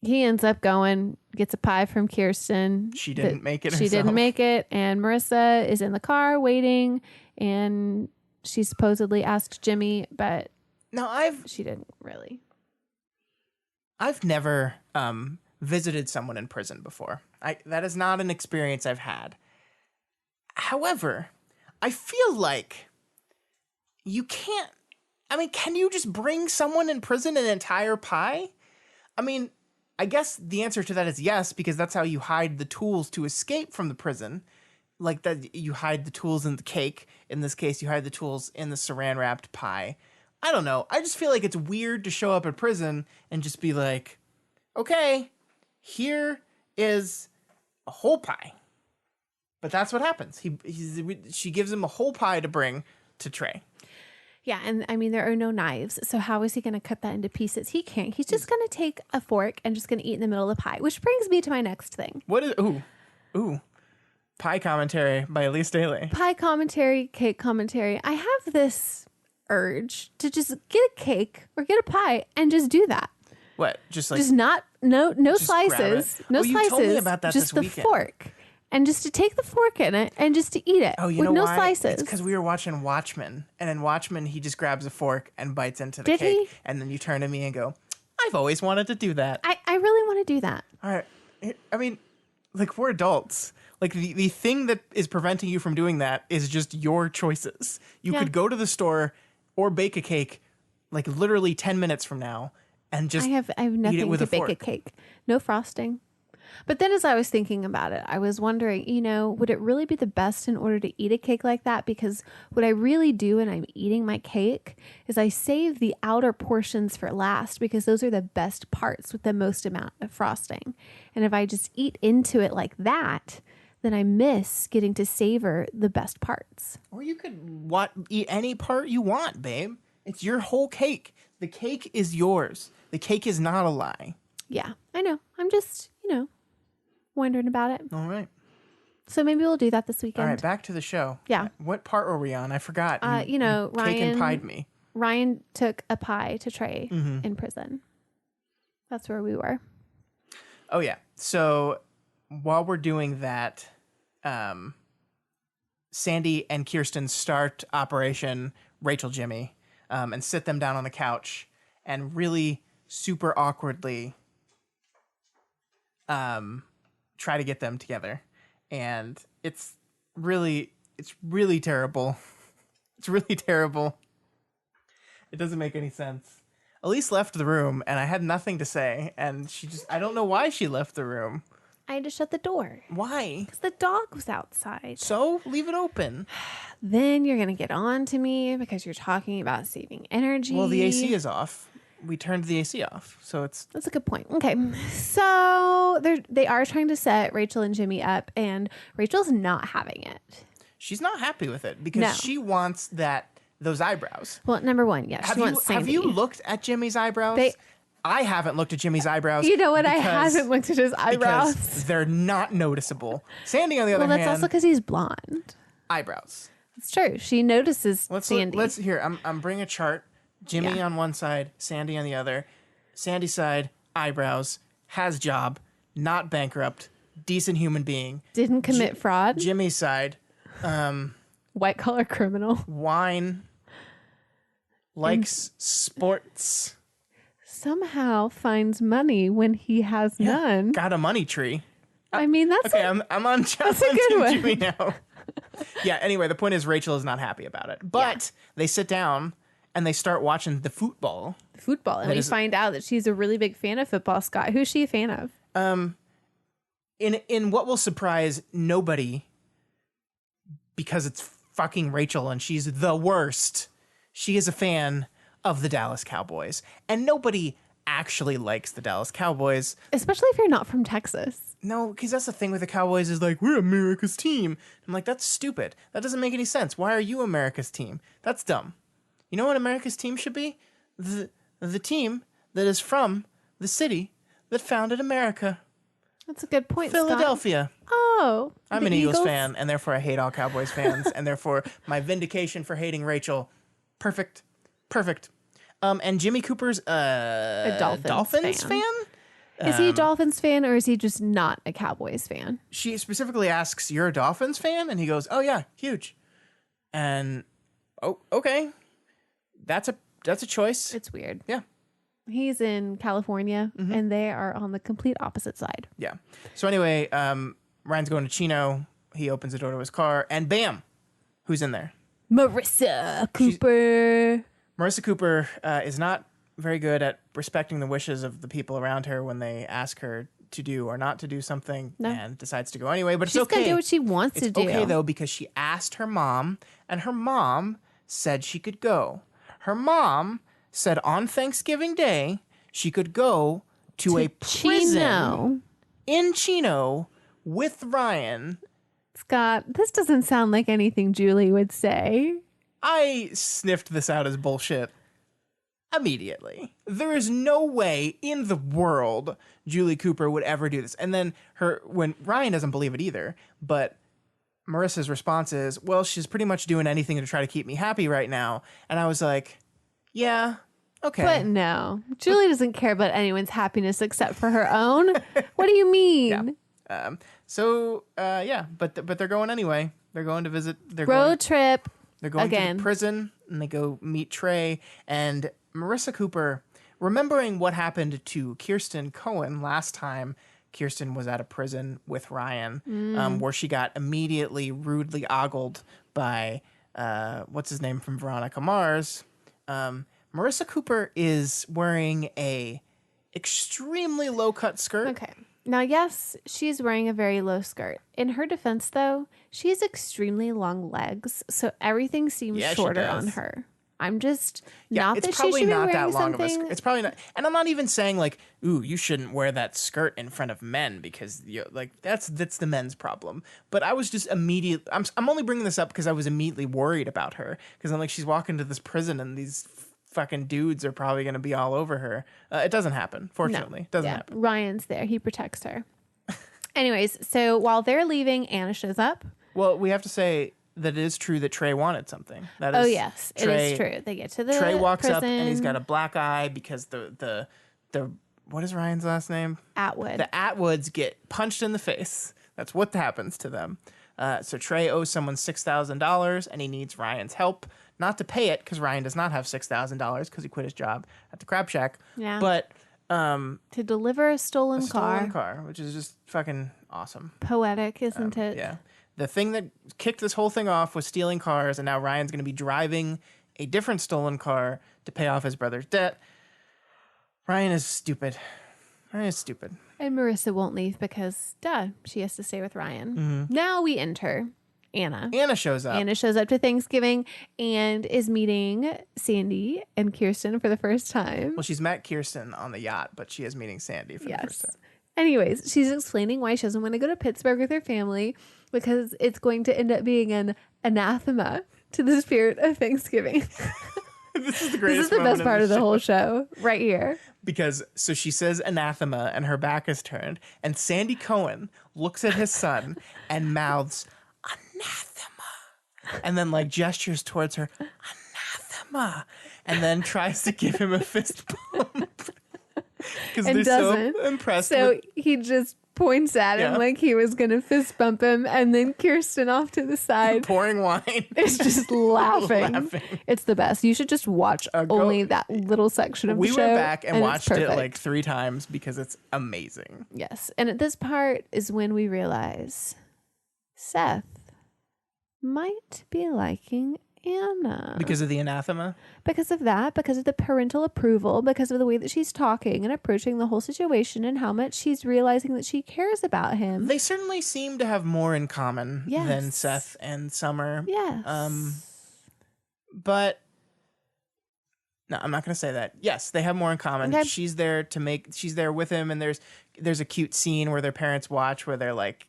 he ends up going, gets a pie from Kirsten. She didn't make it herself. She didn't make it. And Marissa is in the car waiting. And she supposedly asked Jimmy, but she didn't really. I've never visited someone in prison before. That is not an experience I've had. However, I feel like you can't. I mean, can you just bring someone in prison an entire pie? I mean, I guess the answer to that is yes, because that's how you hide the tools to escape from the prison. Like that, you hide the tools in the cake. In this case, you hide the tools in the saran wrapped pie. I don't know. I just feel like it's weird to show up at prison and just be like, okay, here is a whole pie. But that's what happens. She gives him a whole pie to bring to Trey. Yeah, and I mean, there are no knives, so how is he going to cut that into pieces? He can't. He's just going to take a fork and just going to eat in the middle of the pie, which brings me to my next thing. What is... Ooh. Pie commentary by Elise Daly. Pie commentary, cake commentary. I have this urge to just get a cake or get a pie and just do that. What? Just like Just not no just grab slices, it? no Oh, slices. you told me about that just this the weekend. fork, and just to take the fork in it and just to eat it. Oh, you with know no why? slices. It's because we were watching Watchmen, and in Watchmen, he just grabs a fork and bites into the Did cake, he? and then you turn to me and go, "I've always wanted to do that." I really want to do that. All right. I mean, like, we're adults. Like, the thing that is preventing you from doing that is just your choices. You Yeah. could go to the store or bake a cake, like, literally 10 minutes from now, and just I have nothing with to a bake a fork. cake. No frosting. But then as I was thinking about it, I was wondering, would it really be the best in order to eat a cake like that? Because what I really do when I'm eating my cake is I save the outer portions for last because those are the best parts with the most amount of frosting. And if I just eat into it like that, then I miss getting to savor the best parts. Or you could eat any part you want, babe. It's your whole cake. The cake is yours. The cake is not a lie. Yeah, I know. I'm just, wondering about it. All right. So maybe we'll do that this All weekend. right, back to the show. Yeah. What part were we on? I forgot. Ryan cake and pied me. Ryan took a pie to Trey in prison. That's where we were. Oh, yeah. So while we're doing that, Sandy and Kirsten start Operation Rachel Jimmy and sit them down on the couch and really super awkwardly try to get them together. And it's really terrible. It's really terrible. It doesn't make any sense. Elise left the room and I had nothing to say. And I don't know why she left the room. I had to shut the door Why? because the dog was outside. So leave it open. Then you're going to get on to me because you're talking about saving energy. Well, the AC is off. We turned the AC off. So it's That's a good point. Okay. So they are trying to set Rachel and Jimmy up, and Rachel's not having it. she's not happy with it because No. she wants those eyebrows. Well, number one, yes. She wants Have Sandy. you looked at Jimmy's eyebrows? I haven't looked at Jimmy's eyebrows. You know what? I because- haven't looked at his eyebrows. because they're not noticeable. Sandy, on the other Well, that's hand, also because he's blonde. eyebrows. It's true. She notices Sandy. Let's here. I'm bringing a chart. Jimmy on one side, Sandy on the other. Sandy's side, eyebrows, has job, not bankrupt, decent human being. Didn't commit fraud. Jimmy's side, White collar criminal. wine, likes sports, Somehow finds money when he has none. got a money tree. I mean, that's Okay, I'm on a good Team one. Jimmy now. Yeah, anyway, the point is Rachel is not happy about it. But they sit down and they start watching the football. football. And we find out that she's a really big fan of football. Scott, who's she a fan of? In what will surprise nobody, because it's fucking Rachel and she's the worst, she is a fan of the Dallas Cowboys. And nobody actually likes the Dallas Cowboys. Especially if you're not from Texas. No, because that's the thing with the Cowboys is like, we're America's team. I'm like, that's stupid. That doesn't make any sense. Why are you America's team? That's dumb. You know what America's team should be? The team that is from the city that founded America. That's a good point, Scott. Philadelphia. Oh. I'm the an Eagles fan, and therefore I hate all Cowboys fans, and therefore my vindication for hating Rachel, perfect. And Jimmy Cooper's A Dolphins fan? Is he a Dolphins fan or is he just not a Cowboys fan? She specifically asks, "You're a Dolphins fan?" And he goes, "Oh yeah, huge." And okay, that's a choice. It's weird. Yeah. He's in California and they are on the complete opposite side. Yeah. So anyway, Ryan's going to Chino. He opens the door to his car, and bam, who's in there? Marissa Cooper. Marissa Cooper is not very good at respecting the wishes of the people around her when they ask her to do or not to do something, and decides to go anyway. But She's it's okay. gonna do what she wants to It's do. okay though, because she asked her mom, and her mom said she could go. Her mom said on Thanksgiving Day she could go to a prison Chino. in Chino with Ryan. Scott, this doesn't sound like anything Julie would say. I sniffed this out as bullshit immediately. There is no way in the world Julie Cooper would ever do this. And then when Ryan doesn't believe it either, but Marissa's response is, well, she's pretty much doing anything to try to keep me happy right now. And I was like, yeah, okay. But no, Julie doesn't care about anyone's happiness except for her own. What do you mean? Yeah. But they're going anyway. They're going to visit. Road trip. They're going to again. the prison, and they go meet Trey. And Marissa Cooper, remembering what happened to Kirsten Cohen last time Kirsten was at a prison with Ryan, where she got immediately rudely ogled by, what's his name from Veronica Mars. Marissa Cooper is wearing a extremely low-cut skirt. Okay. Now, yes, she's wearing a very low skirt. In her defense, though, she has extremely long legs, so everything seems shorter on her. I'm just not that she should be wearing something. It's probably not. And I'm not even saying like, ooh, you shouldn't wear that skirt in front of men because that's the men's problem. But I was just immediately. I'm only bringing this up because I was immediately worried about her because I'm like, she's walking to this prison and these fucking dudes are probably going to be all over her. It doesn't happen. Fortunately, it doesn't happen. Ryan's there. He protects her. Anyways, so while they're leaving, Anna shows up. Well, we have to say that it is true that Trey wanted something. That is, yes, it is true. They get to the Trey walks prison. up and he's got a black eye because the what is Ryan's last name? Atwood. The Atwoods get punched in the face. That's what happens to them. So Trey owes someone $6,000 and he needs Ryan's help. Not to pay it because Ryan does not have $6,000 because he quit his job at the Crab Shack. Yeah. But to deliver a stolen car, which is just fucking awesome. Poetic, isn't it? Yeah. The thing that kicked this whole thing off was stealing cars, and now Ryan's going to be driving a different stolen car to pay off his brother's debt. Ryan is stupid. And Marissa won't leave because, she has to stay with Ryan. Mm-hmm. Now we enter Anna. Anna shows up. Anna shows up to Thanksgiving and is meeting Sandy and Kirsten for the first time. Well, she's met Kirsten on the yacht, but she is meeting Sandy for the first time. Anyways, she's explaining why she doesn't want to go to Pittsburgh with her family because it's going to end up being an anathema to the spirit of Thanksgiving. This is the greatest. This is the best part of the whole show right here. Because so she says anathema and her back is turned, and Sandy Cohen looks at his son and mouths anathema, and then like gestures towards her anathema, and then tries to give him a fist bump. Because they're so impressed. So he just points at him like he was going to fist bump him. And then Kirsten off to the side. Pouring wine. Is just laughing. It's the best. You should just watch only that little section of the show. We went back and watched it like 3 times because it's amazing. Yes. And at this part is when we realize Seth might be liking Anna. Because of the anathema? Because of that, because of the parental approval, because of the way that she's talking and approaching the whole situation and how much she's realizing that she cares about him. They certainly seem to have more in common than Seth and Summer. Yes. But no, I'm not going to say that. Yes, they have more in common. Okay. She's there with him, and there's a cute scene where their parents watch where they're like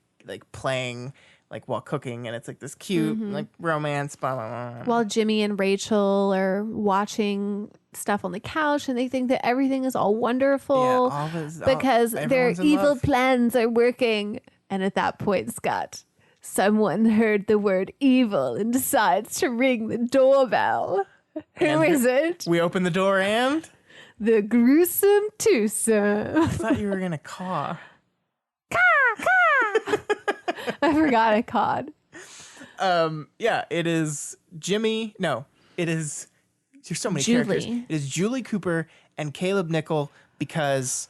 playing like while cooking, and it's like this cute like romance, blah, blah, blah. While Jimmy and Rachel are watching stuff on the couch, and they think that everything is all wonderful because their evil plans are working. And at that point, Scott, someone heard the word evil and decides to ring the doorbell. Who is it? We open the door and the gruesome twosome. I thought you were gonna caw. I forgot I cawed. It is Jimmy. No, it is. There's so many characters. It is Julie Cooper and Caleb Nickel because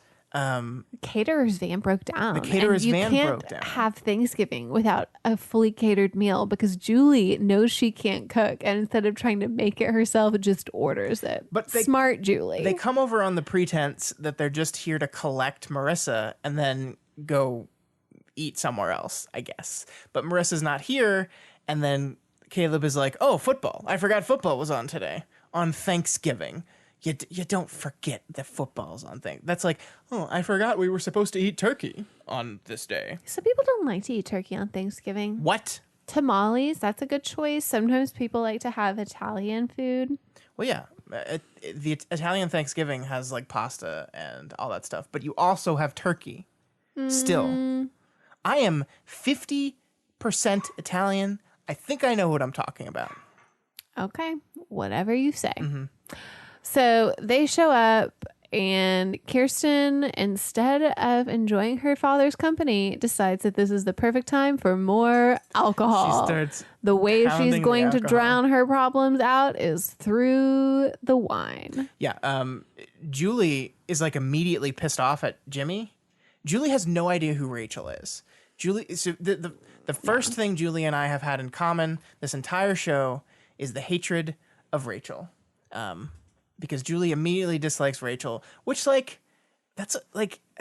caterer's van broke down. The caterer's van broke down. You can't have Thanksgiving without a fully catered meal because Julie knows she can't cook, and instead of trying to make it herself, just orders it. But smart Julie. They come over on the pretense that they're just here to collect Marissa and then go eat somewhere else, I guess. But Marissa's not here, and then Caleb is like, oh, football. I forgot football was on today, on Thanksgiving. You don't forget that football's on Thanksgiving. That's like, oh, I forgot we were supposed to eat turkey on this day. Some people don't like to eat turkey on Thanksgiving. What? Tamales, that's a good choice. Sometimes people like to have Italian food. Well, yeah. The Italian Thanksgiving has like pasta and all that stuff, but you also have turkey. Still. I am 50% 50% Italian. I think I know what I'm talking about. Okay, whatever you say. So they show up, and Kirsten, instead of enjoying her father's company, decides that this is the perfect time for more alcohol. She starts the way she's pounding the going to alcohol. drown her problems out is through the wine. Yeah. Julie is like immediately pissed off at Jimmy. Julie has no idea who Rachel is. So the first thing Julie and I have had in common this entire show is the hatred of Rachel. Because Julie immediately dislikes Rachel, which that's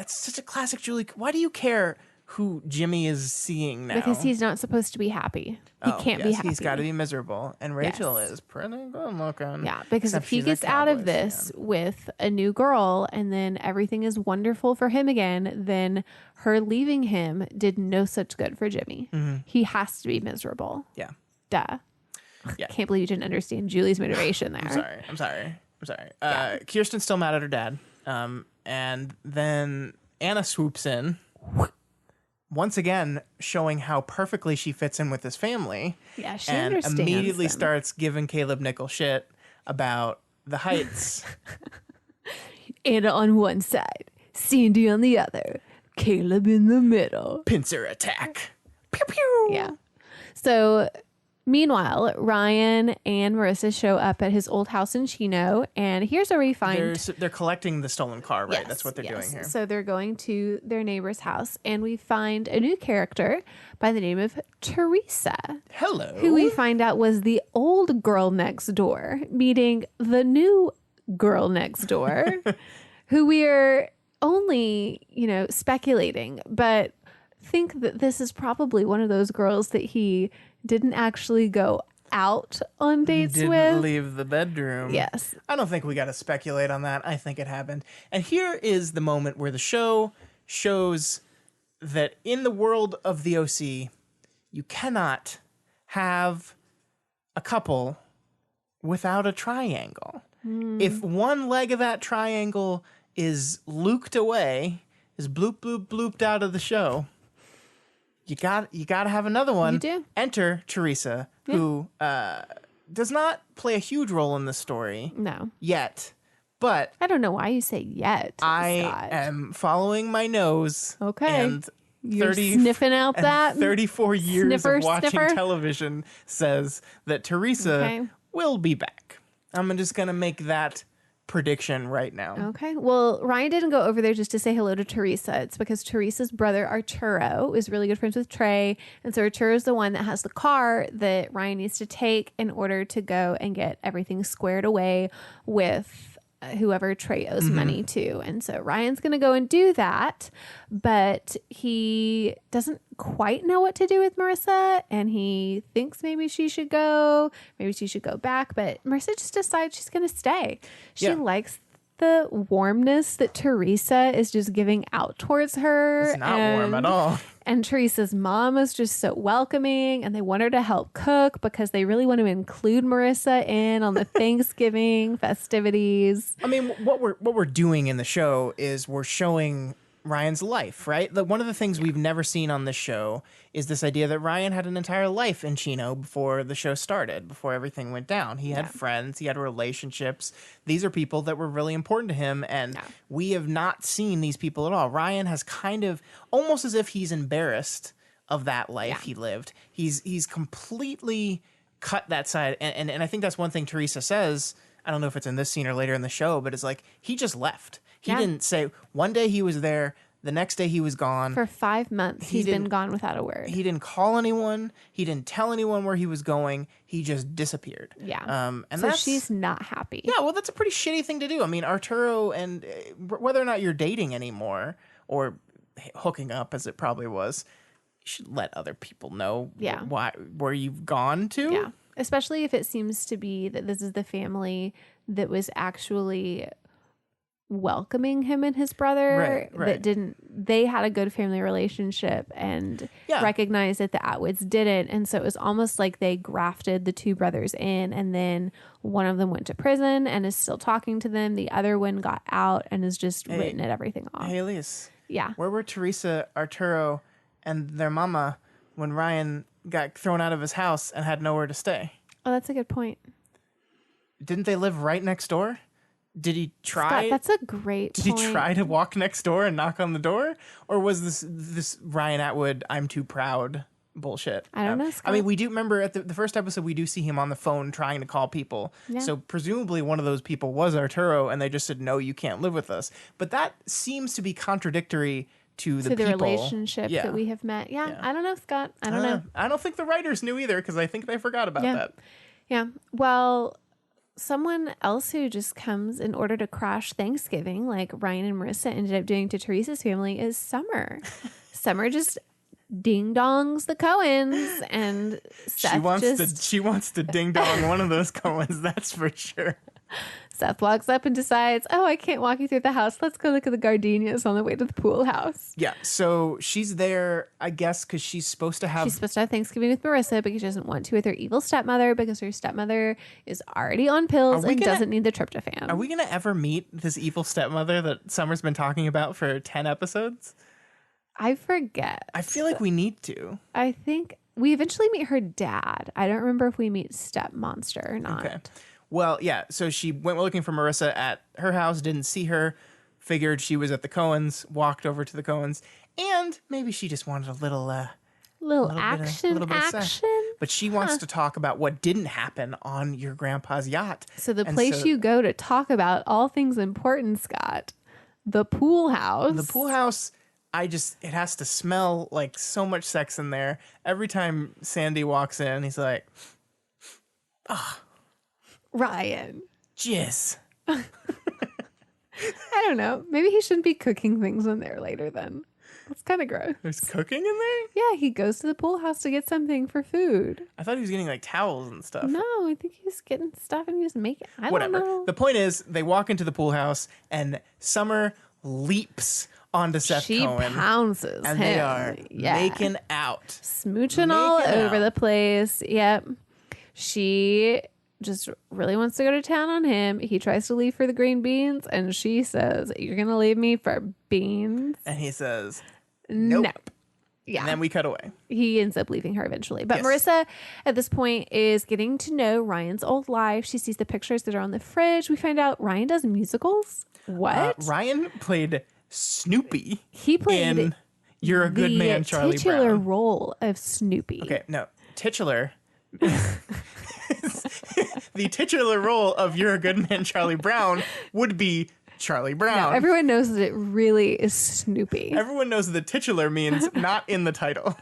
such a classic Julie. Why do you care who Jimmy is seeing now? Because he's not supposed to be happy. He can't be happy. He's got to be miserable. And Rachel is pretty good looking. Yeah, because Except if he she's a gets out of Cowboys this fan. with a new girl and then everything is wonderful for him again, then her leaving him did no such good for Jimmy. He has to be miserable. Yeah. Duh. Yeah. Can't believe you didn't understand Julie's motivation there. I'm sorry. Kirsten's still mad at her dad. And then Anna swoops in, once again showing how perfectly she fits in with his family. Yeah, she and understands immediately them. starts giving Caleb Nickel shit about the heights. Anna on one side, Sandy on the other, Caleb in the middle. Pincer attack. Pew pew. Yeah. So meanwhile, Ryan and Marissa show up at his old house in Chino, and here's where we find They're collecting the stolen car, right? Yes, That's what they're doing here. So they're going to their neighbor's house, and we find a new character by the name of Teresa, Hello. who we find out was the old girl next door, meeting the new girl next door, who we are only, speculating, but think that this is probably one of those girls that he didn't actually go out on dates Didn't with. leave the bedroom. Yes. I don't think we got to speculate on that. I think it happened. And here is the moment where the show shows that in the world of the OC, you cannot have a couple without a triangle. If one leg of that triangle is luked away, is bloop, bloop, blooped out of the show, you got to have another one. You do. Enter Teresa, who does not play a huge role in the story No. yet, but I don't know why you say yet. I Scott. am following my nose. Okay. And You're sniffing out and that 34 years sniffer, of watching sniffer? television says that Teresa Okay. will be back. I'm just going to make that prediction right now. Okay. Well, Ryan didn't go over there just to say hello to Teresa. It's because Teresa's brother, Arturo, is really good friends with Trey. And so Arturo's the one that has the car that Ryan needs to take in order to go and get everything squared away with whoever Trey owes money to. And so Ryan's going to go and do that, but he doesn't quite know what to do with Marissa, and he thinks maybe she should go back, but Marissa just decides she's going to stay. She Yeah. likes the warmness that Teresa is just giving out towards her. It's not warm at all. And Teresa's mom is just so welcoming, and they want her to help cook because they really want to include Marissa in on the Thanksgiving festivities. I mean, what we're doing in the show is we're showing Ryan's life, right? One of the things we've never seen on this show is this idea that Ryan had an entire life in Chino before the show started, before everything went down. He had friends, he had relationships. These are people that were really important to him, and we have not seen these people at all. Ryan has kind of, almost as if he's embarrassed of that life he lived. He's completely cut that side, and I think that's one thing Teresa says. I don't know if it's in this scene or later in the show, but it's like he just left. He didn't say one day he was there, the next day he was gone. For 5 months, he's been gone without a word. He didn't call anyone. He didn't tell anyone where he was going. He just disappeared. Yeah. And so that's, she's not happy. yeah, well, that's a pretty shitty thing to do. I mean, Arturo, and whether or not you're dating anymore or hooking up, as it probably was, you should let other people know where you've gone to. Yeah. Especially if it seems to be that this is the family that was actually welcoming him and his brother, Right. They had a good family relationship and recognized that the Atwoods didn't. And so it was almost like they grafted the two brothers in, and then one of them went to prison and is still talking to them. The other one got out and has just written everything off. Hey, Elias. Yeah. Where were Teresa, Arturo, and their mama when Ryan got thrown out of his house and had nowhere to stay? Oh, that's a good point. Didn't they live right next door? Did he try? Scott, that's a great Did point. he try to walk next door and knock on the door? Or was this Ryan Atwood, I'm too proud bullshit? I don't know, I Scott. mean, we do remember at the first episode, we do see him on the phone trying to call people. Yeah. So presumably one of those people was Arturo, and they just said, no, you can't live with us. But that seems to be contradictory to the people. Relationship that we have met. Yeah, I don't know, Scott. I don't know. I don't think the writers knew either, because I think they forgot about that. Yeah. Well, someone else who just comes in order to crash Thanksgiving, like Ryan and Marissa ended up doing to Teresa's family, is Summer. Summer just ding dongs the Cohens, and Seth she wants to ding dong one of those Cohens, that's for sure. Seth walks up and decides, oh, I can't walk you through the house. Let's go look at the gardenias on the way to the pool house. Yeah, so she's there, I guess, because she's supposed to have Thanksgiving with Marissa because she doesn't want to with her evil stepmother because her stepmother is already on pills and doesn't need the tryptophan. Are we going to ever meet this evil stepmother that Summer's been talking about for 10 episodes? I forget. I feel like we need to. I think we eventually meet her dad. I don't remember if we meet Step Monster or not. Okay. Well, yeah, so she went looking for Marissa at her house, didn't see her, figured she was at the Cohens, walked over to the Cohens, and maybe she just wanted a little action. But she wants to talk about what didn't happen on your grandpa's yacht. So the place you go to talk about all things important, Scott, the pool house. The pool house, it has to smell like so much sex in there. Every time Sandy walks in, he's like, Ryan. Jizz. I don't know. Maybe he shouldn't be cooking things in there later then. That's kind of gross. There's cooking in there? Yeah, he goes to the pool house to get something for food. I thought he was getting like towels and stuff. No, I think he's getting stuff and he's making. Whatever. Don't know. The point is, they walk into the pool house and Summer leaps onto Seth Cohen. She pounces and him. they are making out. Smooching all over the place. Yep. She just really wants to go to town on him. He tries to leave for the green beans and she says, you're going to leave me for beans? And he says, nope. Yeah. And then we cut away. He ends up leaving her eventually. But Yes. Marissa, at this point, is getting to know Ryan's old life. She sees the pictures that are on the fridge. We find out Ryan does musicals. What? Ryan played Snoopy. He played in You're a Good Man, Charlie the titular Brown. role of Snoopy. Okay, no. Titular. The titular role of You're a Good Man, Charlie Brown would be Charlie Brown. No, everyone knows that it really is Snoopy. Everyone knows that titular means not in the title.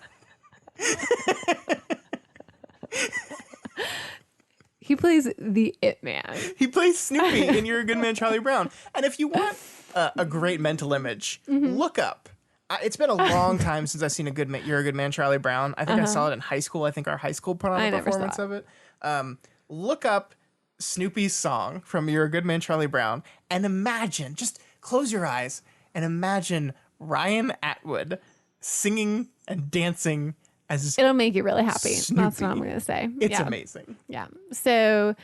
He plays the It Man. He plays Snoopy in You're a Good Man, Charlie Brown. And if you want a great mental image, look up. It's been a long time since I've seen You're a Good Man, Charlie Brown. I think I saw it in high school. I think our high school put on a performance of it. Look up Snoopy's song from You're a Good Man, Charlie Brown, and imagine, just close your eyes and imagine Ryan Atwood singing and dancing as It'll make you really happy. Snoopy. That's what I'm going to say. It's amazing. Yeah. So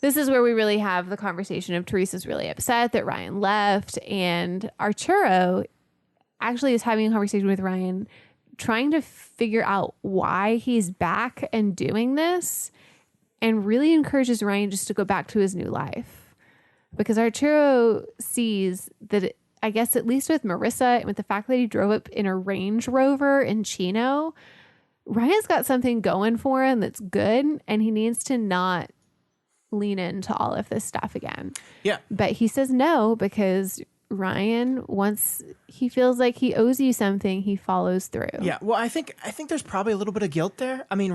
this is where we really have the conversation of Teresa's really upset that Ryan left, and Arturo actually is having a conversation with Ryan, trying to figure out why he's back and doing this, and really encourages Ryan just to go back to his new life. Because Arturo sees that, I guess at least with Marissa and with the fact that he drove up in a Range Rover in Chino, Ryan's got something going for him that's good, and he needs to not lean into all of this stuff again. Yeah. But he says no because Ryan, once he feels like he owes you something, he follows through. Yeah. Well, I think there's probably a little bit of guilt there. I mean,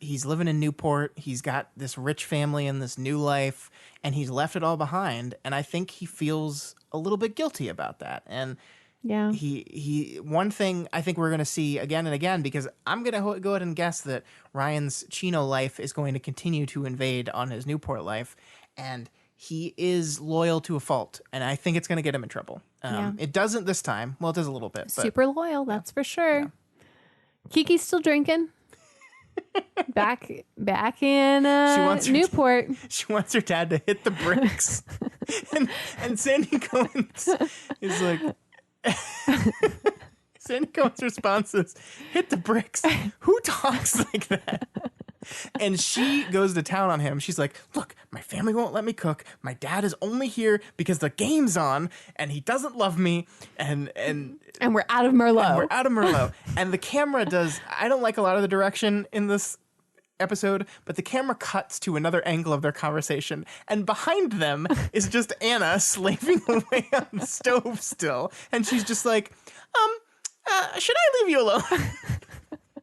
he's living in Newport. He's got this rich family and this new life, and he's left it all behind. And I think he feels a little bit guilty about that. And yeah, one thing I think we're going to see again and again, because I'm going to go ahead and guess that Ryan's Chino life is going to continue to invade on his Newport life. And he is loyal to a fault, and I think it's going to get him in trouble. It doesn't this time. Well, it does a little bit. But super loyal, that's for sure. Yeah. Kiki's still drinking. back in Newport. She wants her dad to hit the bricks. and Sandy Cohen is like, Sandy Cohen's response is, hit the bricks. Who talks like that? And she goes to town on him. She's like, look, my family won't let me cook. My dad is only here because the game's on, and he doesn't love me. And we're out of Merlot. And the camera does, I don't like a lot of the direction in this episode, but the camera cuts to another angle of their conversation, and behind them is just Anna slaving away on the stove still. And she's just like, should I leave you alone?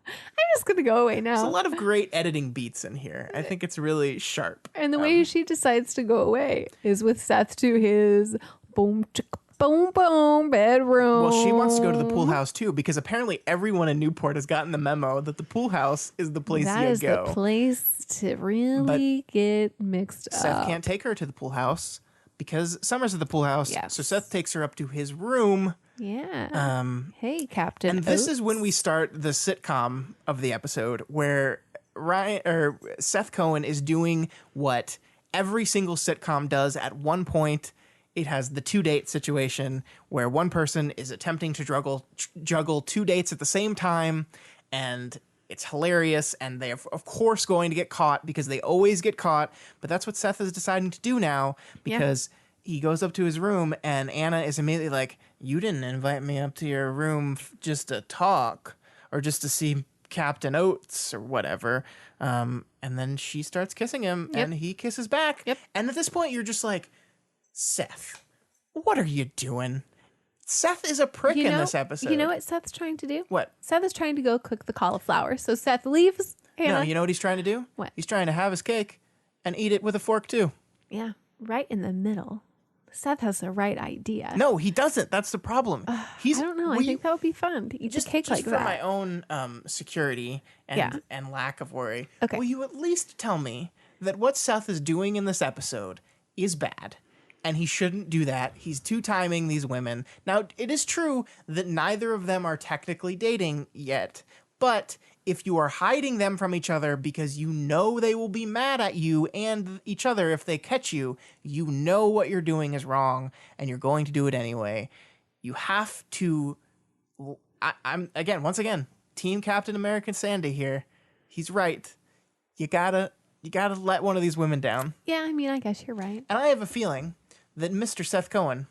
I'm just going to go away now. There's a lot of great editing beats in here. I think it's really sharp. And the way she decides to go away is with Seth to his boom, chicka, boom, boom bedroom. Well, she wants to go to the pool house too, because apparently everyone in Newport has gotten the memo that the pool house is the place you go. That is the place to really get mixed up. Seth can't take her to the pool house because Summer's at the pool house. Yes. So Seth takes her up to his room. Yeah. Hey, Captain. And this is when we start the sitcom of the episode, where Seth Cohen is doing what every single sitcom does at one point. It has the 2-date situation where one person is attempting to juggle 2 dates at the same time, and it's hilarious, and they're of course going to get caught because they always get caught. But that's what Seth is deciding to do now, because he goes up to his room and Anna is immediately like, you didn't invite me up to your room just to talk or just to see Captain Oates or whatever. And then she starts kissing him and he kisses back. Yep. And at this point you're just like, Seth, what are you doing? Seth is a prick in this episode. You know what Seth's trying to do? What? Seth is trying to go cook the cauliflower. So Seth leaves Hannah. No, you know what he's trying to do? What? He's trying to have his cake and eat it with a fork too. Yeah, right in the middle. Seth has the right idea. No, he doesn't. That's the problem. I don't know. I think that would be fun to eat a cake like for that. my own security and lack of worry. Okay. Will you at least tell me that what Seth is doing in this episode is bad? And he shouldn't do that. He's two-timing these women. Now, it is true that neither of them are technically dating yet, but if you are hiding them from each other because you know they will be mad at you and each other if they catch you, you know what you're doing is wrong, and you're going to do it anyway. You have to... once again, Team Captain American Sandy here. He's right. You gotta let one of these women down. Yeah, I mean, I guess you're right. And I have a feeling that Mr. Seth Cohen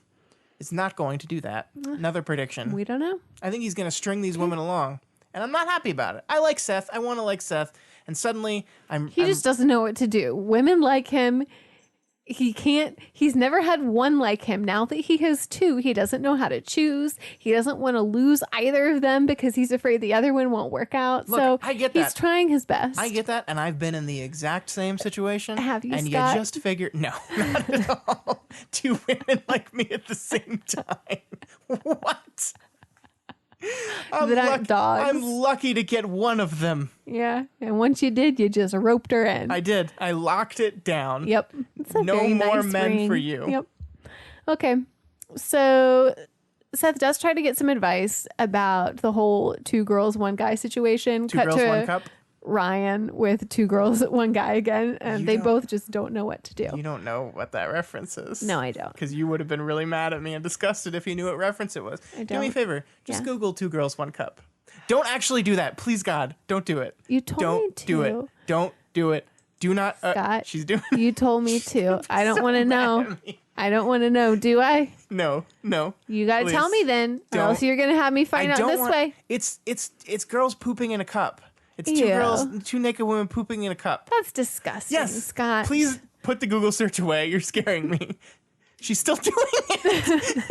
is not going to do that. Another prediction. We don't know. I think he's going to string these women along. And I'm not happy about it. I like Seth. I want to like Seth. And suddenly, He just doesn't know what to do. Women like him. He's never had one like him. Now that he has 2, he doesn't know how to choose. He doesn't want to lose either of them because he's afraid the other one won't work out. Look, so I get he's that. trying his best. I get that. And I've been in the exact same situation. Have you, and Scott? you just figure, no, not at all. 2 women like me at the same time. What? That aren't dogs. I'm lucky to get one of them. Yeah. And once you did, you just roped her in. I did. I locked it down. Yep. It's a No very more nice men ring. for you. Yep. Okay. So Seth does try to get some advice about the whole 2 girls, 1 guy situation. 2 girls, 1 cup. Ryan with 2 girls, 1 guy again, and they both just don't know what to do. You don't know what that reference is. No, I don't. Because you would have been really mad at me and disgusted if you knew what reference it was. I Do me a don't. favor. Just Yeah. Google 2 girls, 1 cup. Don't actually do that. Please, God. Don't do it. You told don't me do to. it. Don't do it. Do not. Scott, she's doing You told me to. I don't so want to mad know. at me. I don't want to know. Do I? No. You got to tell Please. me then, or Don't. else you're going to have me find out this way. It's girls pooping in a cup. It's 2 Ew. girls, 2 naked women pooping in a cup. That's disgusting, Yes. Scott. Please put the Google search away. You're scaring me. She's still doing it.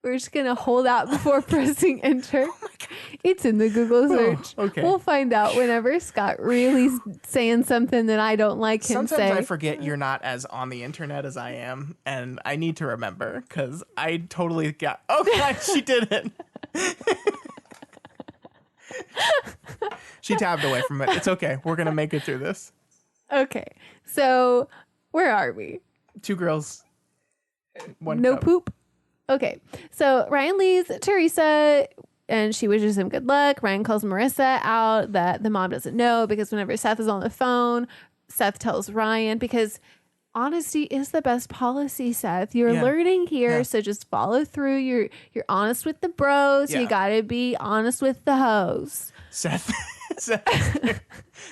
We're just going to hold out before pressing enter. Oh my God. It's in the Google search. okay. We'll find out whenever Scott really's saying something that I don't like him Sometimes say. I forget you're not as on the internet as I am, and I need to remember because I totally got. Oh God, she did it. She tabbed away from it. It's okay. We're gonna make it through this. Okay. So where are we? 2 girls, 1 No cup. poop? Okay. So Ryan leaves Teresa and she wishes him good luck. Ryan calls Marissa out that the mom doesn't know because whenever Seth is on the phone, Seth tells Ryan because honesty is the best policy, Seth. You're Yeah. learning here, Yeah. so just follow through. You're honest with the bros. Yeah. You gotta be honest with the hoes. Seth,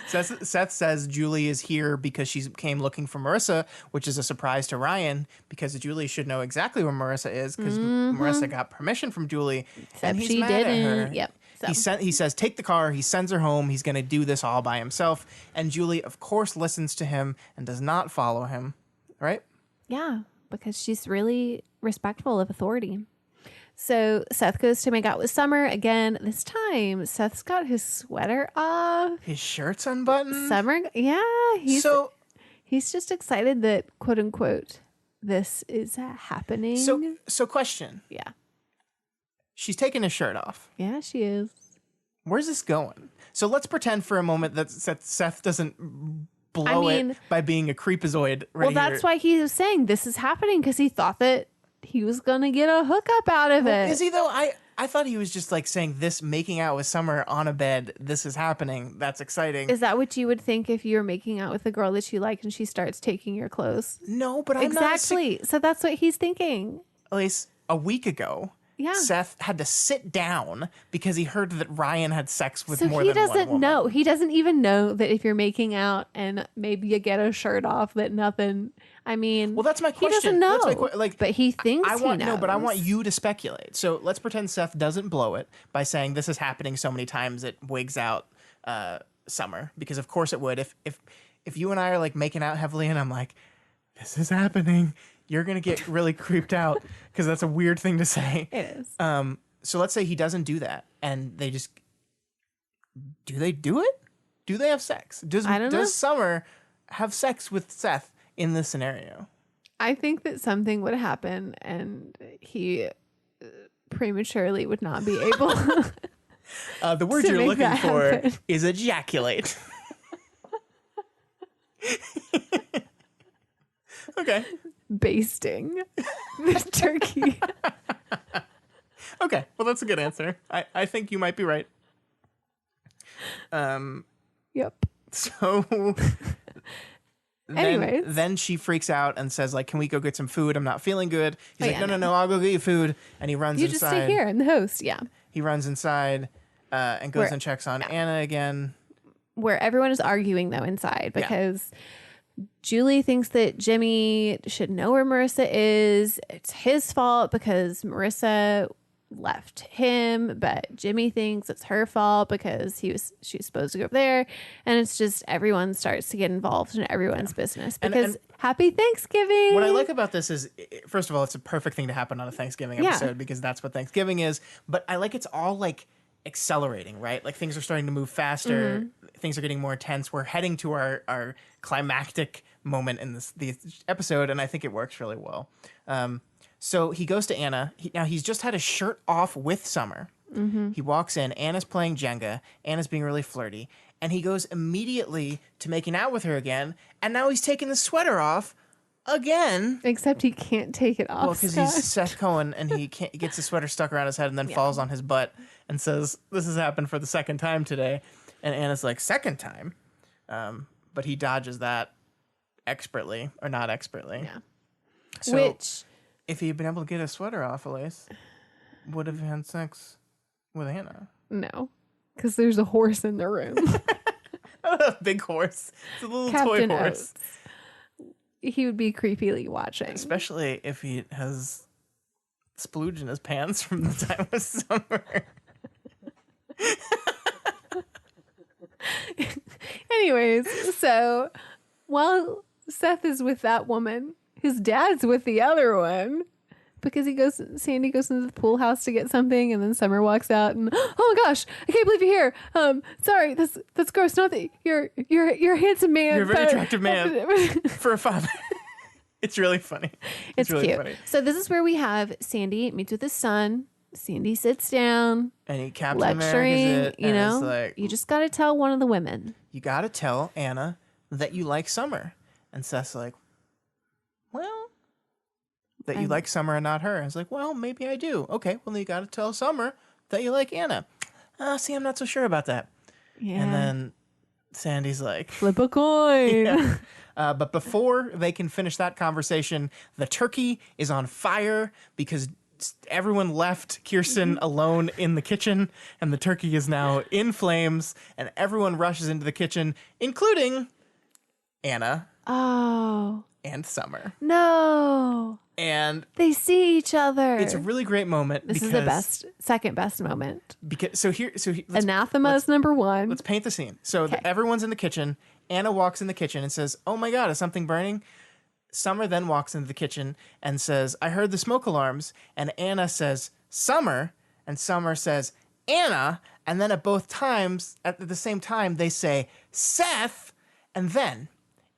Seth says Julie is here because she came looking for Marissa, which is a surprise to Ryan because Julie should know exactly where Marissa is because Marissa got permission from Julie, and he's she mad didn't. at her. Yep. So. He says take the car. He sends her home. He's going to do this all by himself, and Julie, of course, listens to him and does not follow him. Right? Yeah, because she's really respectful of authority. So Seth goes to make out with Summer again. This time, Seth's got his sweater off. His shirt's unbuttoned. Summer, yeah, he's just excited that, quote unquote, this is happening. So question. Yeah. She's taking his shirt off. Yeah, she is. Where's this going? So let's pretend for a moment that Seth doesn't blow it by being a creepazoid. Well, that's why he was saying this is happening, because he thought that he was going to get a hookup out of it. Is he though? I thought he was just like saying this, making out with Summer on a bed. This is happening. That's exciting. Is that what you would think if you were making out with a girl that you like and she starts taking your clothes? No, but I'm exactly. So that's what he's thinking. At least a week ago. Yeah. Seth had to sit down because he heard that Ryan had sex with so more he than one doesn't woman. know. He doesn't even know that if you're making out and maybe you get a shirt off, that nothing. I mean, well, that's my question. He doesn't know. That's my but he thinks he knows. No, but I want you to speculate. So let's pretend Seth doesn't blow it by saying this is happening so many times it wigs out Summer, because of course it would. If you and I are like making out heavily and I'm like, this is happening, you're gonna get really creeped out because that's a weird thing to say. It is. So let's say he doesn't do that, and they just do they do it? Do they have sex? I don't know. Does Summer have sex with Seth in this scenario? I think that something would happen, and he prematurely would not be able. The word to you're make looking that for happen. is ejaculate. Okay. Basting the turkey. Okay. Well, that's a good answer. I think you might be right. Yep. So Anyways. then she freaks out and says, like, can we go get some food? I'm not feeling good. He's Oh, like, yeah, no, I'll go get you food. And he runs You inside. just stay here. I'm the host. Yeah. He runs inside and goes and checks on Anna again. Where everyone is arguing, though, inside, because Julie thinks that Jimmy should know where Marissa is. It's his fault because Marissa left him, but Jimmy thinks it's her fault because she's supposed to go up there, and it's just everyone starts to get involved in everyone's business because and happy Thanksgiving. What I like about this is, first of all, it's a perfect thing to happen on a Thanksgiving episode because that's what Thanksgiving is. But I like it's all like accelerating, right? Like things are starting to move faster. Things are getting more intense. We're heading to our climactic moment in the episode, and I think it works really well. So he goes to Anna. Now he's just had his shirt off with Summer. He walks in. Anna's playing Jenga. Anna's being really flirty. And he goes immediately to making out with her again. And now he's taking the sweater off again. Except he can't take it off. Well, because he's Seth Cohen and he gets the sweater stuck around his head and then falls on his butt and says, this has happened for the second time today. And Anna's like, second time? But he dodges that expertly, or not expertly. Yeah. So, Which, if he had been able to get his sweater off, Elise, would have had sex with Anna. no, because there's a horse in the room. A big horse. It's a little Captain toy horse. Oates. He would be creepily watching. Especially if he has splooge in his pants from the time of summer. Anyways, so while Seth is with that woman, his dad's with the other one because Sandy goes into the pool house to get something, and then Summer walks out and, oh my gosh, I can't believe you're here. Sorry, that's gross. Not that you're a handsome man. You're a very attractive man for a father. It's really funny. It's really cute. funny. So this is where we have Sandy meets with his son. Sandy sits down, And he Captain lecturing. America's it. You and know, it's like, you just got to tell one of the women. you got to tell Anna that you like Summer. And Seth's like, well, that you like Summer and not her. I was like, well, maybe I do. Okay, well, then you got to tell Summer that you like Anna. See, I'm not so sure about that. Yeah. And then Sandy's like, Flip a coin. yeah. But before they can finish that conversation, the turkey is on fire because everyone left Kirsten alone in the kitchen, and the turkey is now in flames, and everyone rushes into the kitchen, including Anna and Summer. No. And they see each other. It's a really great moment. This is the second best moment. Because Anathema is number one. Let's paint the scene. So everyone's in the kitchen. Anna walks in the kitchen and says, "Oh my God, is something burning?" Summer then walks into the kitchen and says, "I heard the smoke alarms." And Anna says, "Summer," and Summer says, "Anna." And then at the same time, they say, "Seth." And then,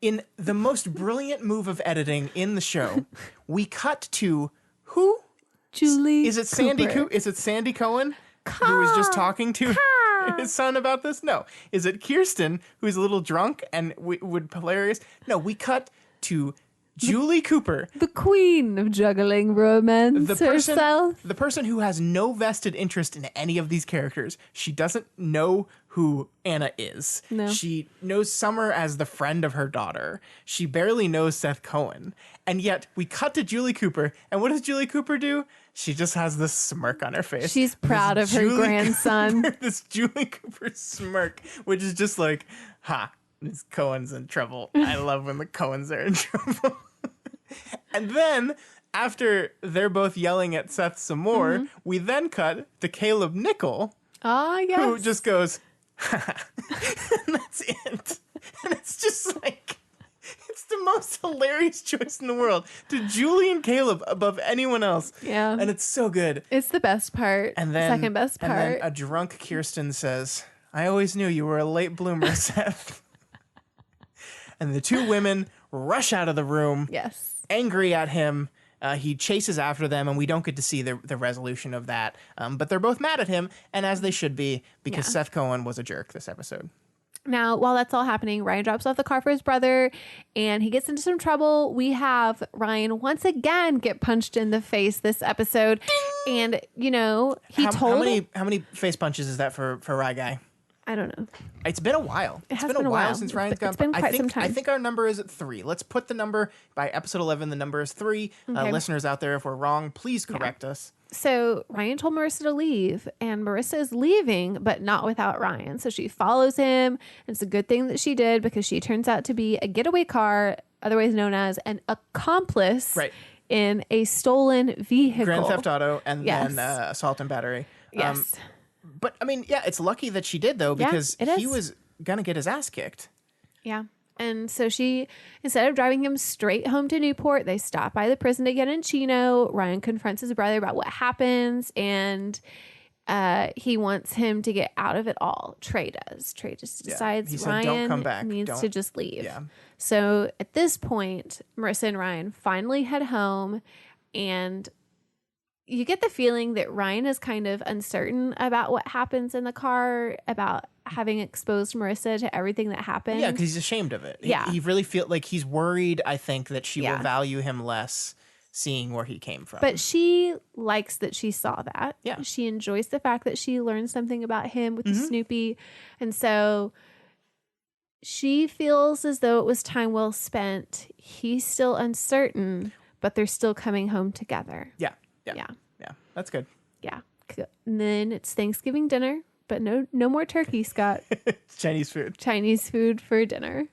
in the most brilliant move of editing in the show, we cut to who? Julie. Is it Sandy? Is it Sandy Cohen who was just talking to his son about this? No. Is it Kirsten who's a little drunk and would hilarious? No. We cut to Julie Cooper, the queen of juggling romance herself. The person who has no vested interest in any of these characters. She doesn't know who Anna is. No. She knows Summer as the friend of her daughter. She barely knows Seth Cohen. And yet we cut to Julie Cooper. And what does Julie Cooper do? She just has this smirk on her face. She's proud of her grandson. This Julie Cooper smirk, which is just like, ha, this Cohen's in trouble. I love when the Cohens are in trouble. And then, after they're both yelling at Seth some more, we then cut to Caleb Nickel, yes. who just goes, and that's it. And it's just like, it's the most hilarious choice in the world. To Julie and Caleb above anyone else. Yeah. And it's so good. It's the best part. And then, second best part. And then a drunk Kirsten says, "I always knew you were a late bloomer, Seth." And the two women rush out of the room. Yes. Angry at him. He chases after them, and we don't get to see the resolution of that. But they're both mad at him, and as they should be, because Seth Cohen was a jerk this episode. Now, while that's all happening, Ryan drops off the car for his brother, and he gets into some trouble. We have Ryan once again get punched in the face this episode. Ding! And, how many face punches is that for Rye Guy? I don't know. It's been a while. It's been a while since Ryan's gone. It's been quite some time. I think our number is at 3. Let's put the number by episode 11. The number is 3. Okay. Listeners out there, if we're wrong, please correct us. So Ryan told Marissa to leave, and Marissa is leaving, but not without Ryan. So she follows him. And it's a good thing that she did, because she turns out to be a getaway car, otherwise known as an accomplice in a stolen vehicle. Grand Theft Auto and then assault and battery. Yes. But, I mean, it's lucky that she did, though, because he was going to get his ass kicked. Yeah. And so she, instead of driving him straight home to Newport, they stop by the prison to get in Chino. Ryan confronts his brother about what happens, and he wants him to get out of it all. Trey does. Trey just decides Ryan don't come back. needs to just leave. Yeah. So at this point, Marissa and Ryan finally head home, and you get the feeling that Ryan is kind of uncertain about what happens in the car, about having exposed Marissa to everything that happened. Yeah, because he's ashamed of it. Yeah. He really feels like he's worried, I think, that she will value him less seeing where he came from. But she likes that she saw that. Yeah. She enjoys the fact that she learned something about him with the Snoopy. And so she feels as though it was time well spent. He's still uncertain, but they're still coming home together. Yeah. That's good. Yeah. And then it's Thanksgiving dinner, but no more turkey, Scott. Chinese food for dinner.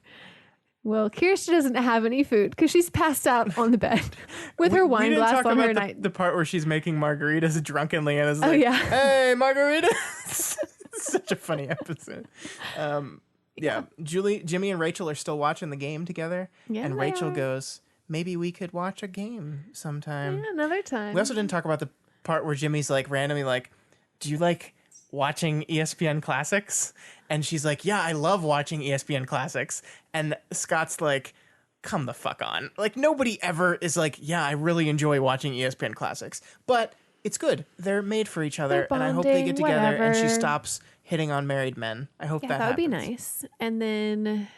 Well, Kirsten doesn't have any food because she's passed out on the bed with her wine glass on her night. The part where she's making margaritas drunkenly and is like, yeah. "Hey, margaritas!" Such a funny episode. Jimmy and Rachel are still watching the game together, and Rachel goes, "Maybe we could watch a game sometime." Yeah, another time. We also didn't talk about the part where Jimmy's like randomly like, "Do you like watching ESPN Classics?" And she's like, "Yeah, I love watching ESPN Classics." And Scott's like, "Come the fuck on." Like, nobody ever is like, "Yeah, I really enjoy watching ESPN Classics." But it's good. They're made for each other, and I hope they get together and she stops hitting on married men. I hope that would happens. be nice. And then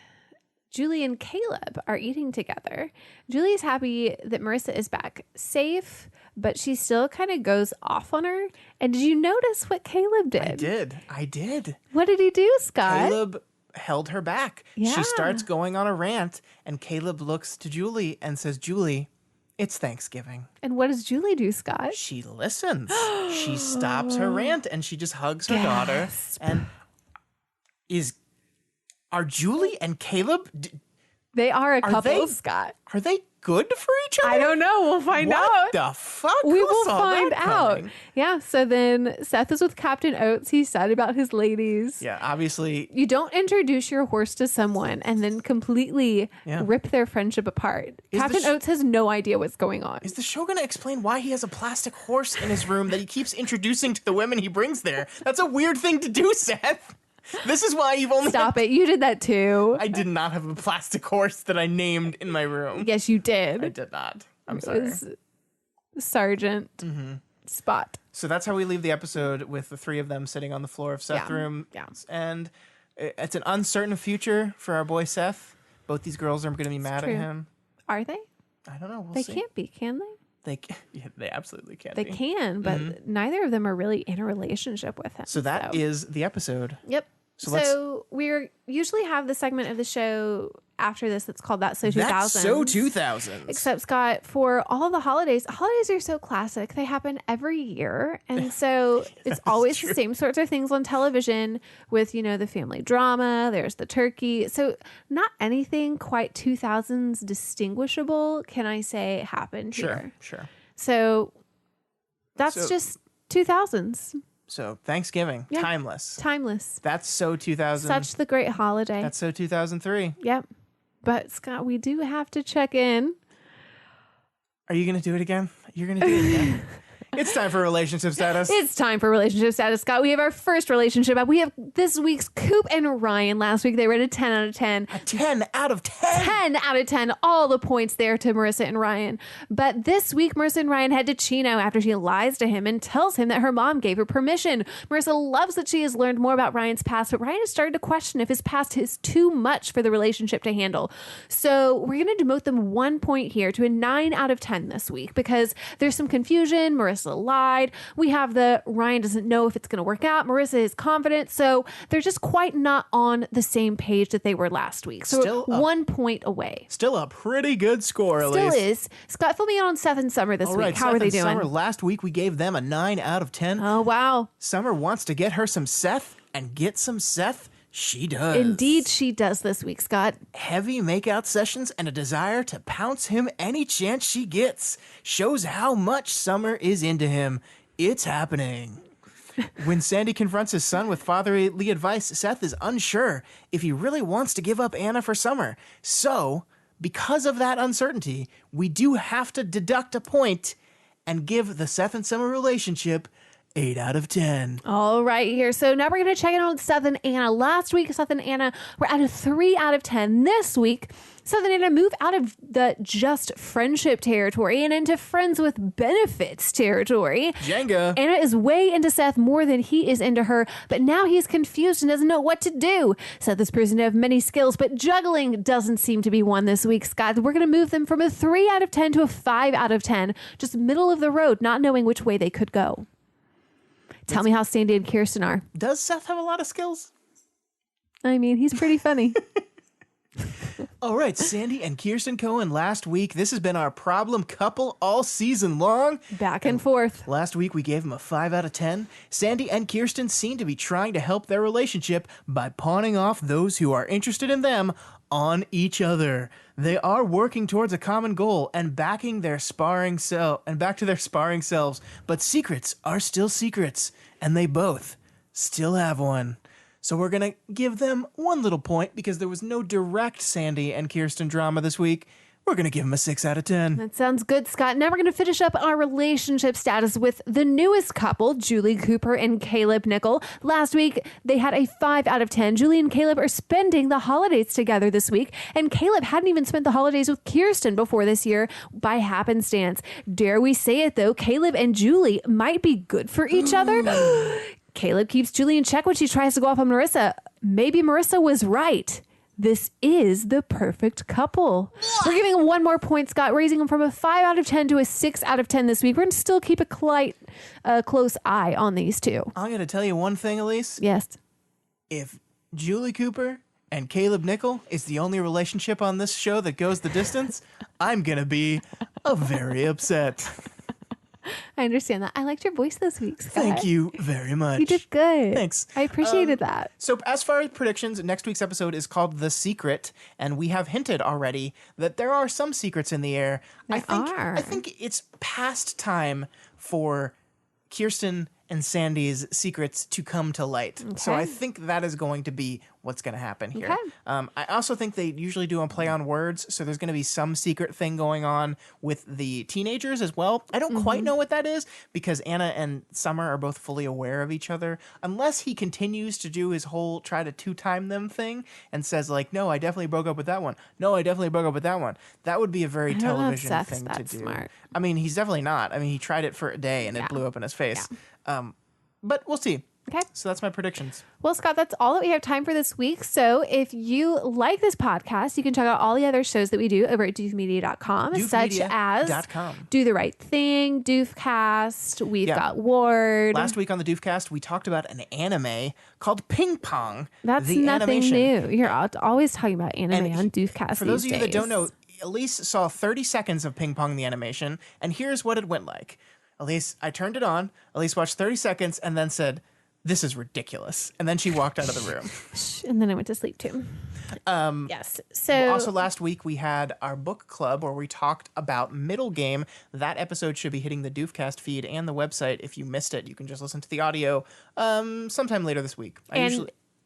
Julie and Caleb are eating together. Julie's happy that Marissa is back safe, but she still kind of goes off on her. And did you notice what Caleb did? I did. What did he do, Scott? Caleb held her back. Yeah. She starts going on a rant, and Caleb looks to Julie and says, Julie, it's Thanksgiving. And what does Julie do, Scott? She listens. She stops her rant, and she just hugs her daughter. And are Julie and Caleb, They are a couple, they- Scott. are they good for each other? I don't know. We'll find out. What the fuck? We Who will saw find that out. coming? Yeah. So then Seth is with Captain Oates. He's sad about his ladies. Yeah, obviously. You don't introduce your horse to someone and then completely Yeah. rip their friendship apart. Is Captain the Oates has no idea what's going on. Is the show going to explain why he has a plastic horse in his room that he keeps introducing to the women he brings there? That's a weird thing to do, Seth. This is why you've only... Stop it. You did that too. I did not have a plastic horse that I named in my room. Yes, you did. I did not. I'm It sorry. was Sergeant Spot. So that's how we leave the episode, with the three of them sitting on the floor of Seth's Yeah. room. Yeah. And it's an uncertain future for our boy Seth. Both these girls are going to be mad true. at him. Are they? I don't know. We'll They see. can't be, can they? They absolutely can They be. can, but neither of them are really in a relationship with him. So that is the episode. Yep. So let's- So we usually have the segment of the show after this that's called That's So 2000. That's so 2000s. Except, Scott, for all the holidays are so classic. They happen every year. And so it's always the same sorts of things on television with, the family drama. There's the turkey. So not anything quite 2000s distinguishable, can I say, happened here. Sure. So that's So- just 2000s. So Thanksgiving, Yeah. timeless. Timeless. That's so 2000. Such the great holiday. That's so 2003. Yep. But Scott, we do have to check in. Are you going to do it again? You're going to do it again. It's time for relationship status. It's time for relationship status, Scott. We have our first relationship up. We have this week's Coop and Ryan. Last week they rated 10 out of 10. 10 out of 10. 10 out of 10. All the points there to Marissa and Ryan. But this week, Marissa and Ryan head to Chino after she lies to him and tells him that her mom gave her permission. Marissa loves that she has learned more about Ryan's past, but Ryan has started to question if his past is too much for the relationship to handle. So we're going to demote them 1 point here to a 9 out of 10 this week because there's some confusion. Marissa lied. We have the Ryan doesn't know if it's going to work out. Marissa is confident. So they're just quite not on the same page that they were last week. So Still we're up. 1 point away. Still a pretty good score, Still Elise. is. Scott, fill me in on Seth and Summer this All week. right, How Seth are they and doing? Summer, last week we gave them a 9 out of 10. Oh, wow. Summer wants to get her some Seth and get some Seth. She does. Indeed, she does this week, Scott. Heavy makeout sessions and a desire to pounce him any chance she gets shows how much Summer is into him. It's happening. When Sandy confronts his son with fatherly advice, Seth is unsure if he really wants to give up Anna for Summer. So, because of that uncertainty, we do have to deduct a point and give the Seth and Summer relationship 8 out of 10. All right, here. So now we're going to check in on Seth and Anna. Last week, Seth and Anna were at a 3 out of 10. This week, Seth and Anna move out of the just friendship territory and into friends with benefits territory. Jenga. Anna is way into Seth more than he is into her, but now he's confused and doesn't know what to do. Seth is proven to have many skills, but juggling doesn't seem to be one this week, Scott. We're going to move them from a 3 out of 10 to a 5 out of 10, just middle of the road, not knowing which way they could go. Tell me how Sandy and Kirsten are. Does Seth have a lot of skills? I mean, he's pretty funny. All right, Sandy and Kirsten Cohen last week. This has been our problem couple all season long. Back and forth. Last week, we gave them a 5 out of 10. Sandy and Kirsten seem to be trying to help their relationship by pawning off those who are interested in them on each other. They are working towards a common goal and back to their sparring selves, but secrets are still secrets, and they both still have one. So we're going to give them 1 little point because there was no direct Sandy and Kirsten drama this week. We're going to give them a 6 out of 10. That sounds good, Scott. Now we're going to finish up our relationship status with the newest couple, Julie Cooper and Caleb Nickel. Last week, they had a 5 out of 10. Julie and Caleb are spending the holidays together this week, and Caleb hadn't even spent the holidays with Kirsten before this year by happenstance. Dare we say it, though, Caleb and Julie might be good for each other. Caleb keeps Julie in check when she tries to go off on Marissa. Maybe Marissa was right. This is the perfect couple. We're giving them 1 more point, Scott, raising them from a 5 out of 10 to a 6 out of 10 this week. We're going to still keep a close eye on these two. I'm going to tell you one thing, Elise. Yes. If Julie Cooper and Caleb Nickel is the only relationship on this show that goes the distance, I'm going to be very upset. I understand that. I liked your voice this week, Scott. Thank you very much. You did good. Thanks. I appreciated that. So as far as predictions, next week's episode is called The Secret, and we have hinted already that there are some secrets in the air. I think it's past time for Kirsten and Sandy's secrets to come to light. Okay. So I think that is going to be what's going to happen here. Okay. I also think they usually do a play on words, so there's going to be some secret thing going on with the teenagers as well. I don't quite know what that is because Anna and Summer are both fully aware of each other, unless he continues to do his whole try to two-time them thing and says like, no, I definitely broke up with that one. No, I definitely broke up with that one. That would be a very television thing to do. Smart. I mean, he's definitely not. I mean, he tried it for a day and it blew up in his face. Yeah. But we'll see. Okay. So that's my predictions. Well, Scott, that's all that we have time for this week. So if you like this podcast, you can check out all the other shows that we do over at doofmedia.com, such as Do the Right Thing, Doofcast, We've Got Ward. Last week on the Doofcast, we talked about an anime called Ping Pong. That's nothing new. You're always talking about anime on Doofcast. For those of you that don't know, Elise saw 30 seconds of Ping Pong the animation, and here's what it went like. Elise, I turned it on. Elise watched 30 seconds and then said, "This is ridiculous." And then she walked out of the room. And then I went to sleep too. Yes. So also last week we had our book club where we talked about Middle Game. That episode should be hitting the Doofcast feed and the website. If you missed it, you can just listen to the audio sometime later this week.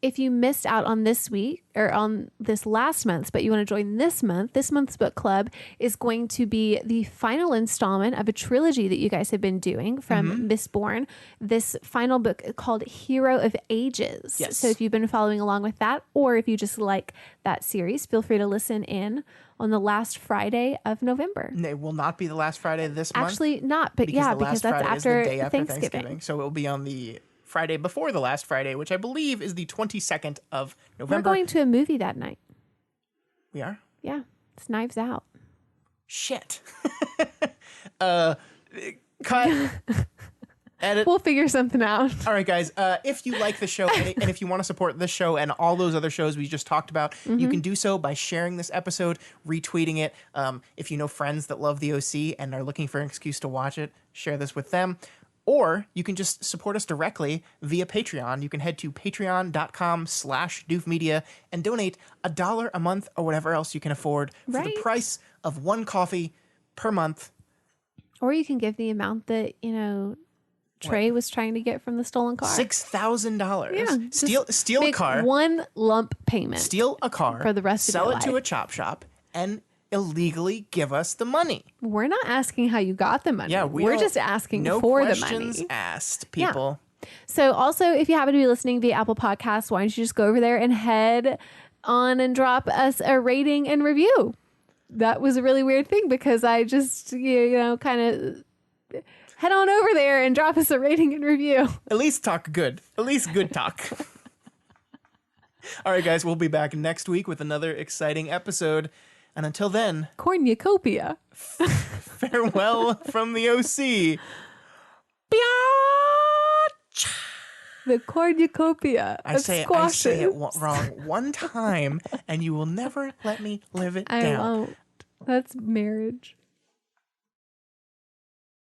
If you missed out on this week or on this last month, but you want to join this month's book club is going to be the final installment of a trilogy that you guys have been doing from Mistborn. This final book called Hero of Ages. Yes. So if you've been following along with that, or if you just like that series, feel free to listen in on the last Friday of November. It will not be the last Friday this month. Actually not, but because that's after Thanksgiving. So it will be on the Friday before the last Friday, which I believe is the 22nd of November. We're going to a movie that night. We are? Yeah. It's Knives Out. Shit. Cut. Edit. We'll figure something out. All right, guys. If you like the show and if you want to support this show and all those other shows we just talked about, you can do so by sharing this episode, retweeting it. If you know friends that love the OC and are looking for an excuse to watch it, share this with them. Or you can just support us directly via Patreon. You can head to patreon.com/doofmedia and donate $1 a month or whatever else you can afford for the price of one coffee per month. Or you can give the amount that, Trey was trying to get from the stolen car. $6,000. Yeah, steal a car. One lump payment. Steal a car. For the rest of your life. Sell it to a chop shop and illegally give us the money. We're not asking how you got the money. Yeah, we're just asking for the money. No questions asked, people. Yeah. So also, if you happen to be listening via Apple Podcasts, why don't you just go over there and head on and drop us a rating and review? That was a really weird thing because I just, kind of head on over there and drop us a rating and review. At least talk good. At least good talk. All right, guys, we'll be back next week with another exciting episode. And until then, cornucopia. Farewell from the OC. The cornucopia of squashes. I say it wrong one time, and you will never let me live it down. I won't. That's marriage.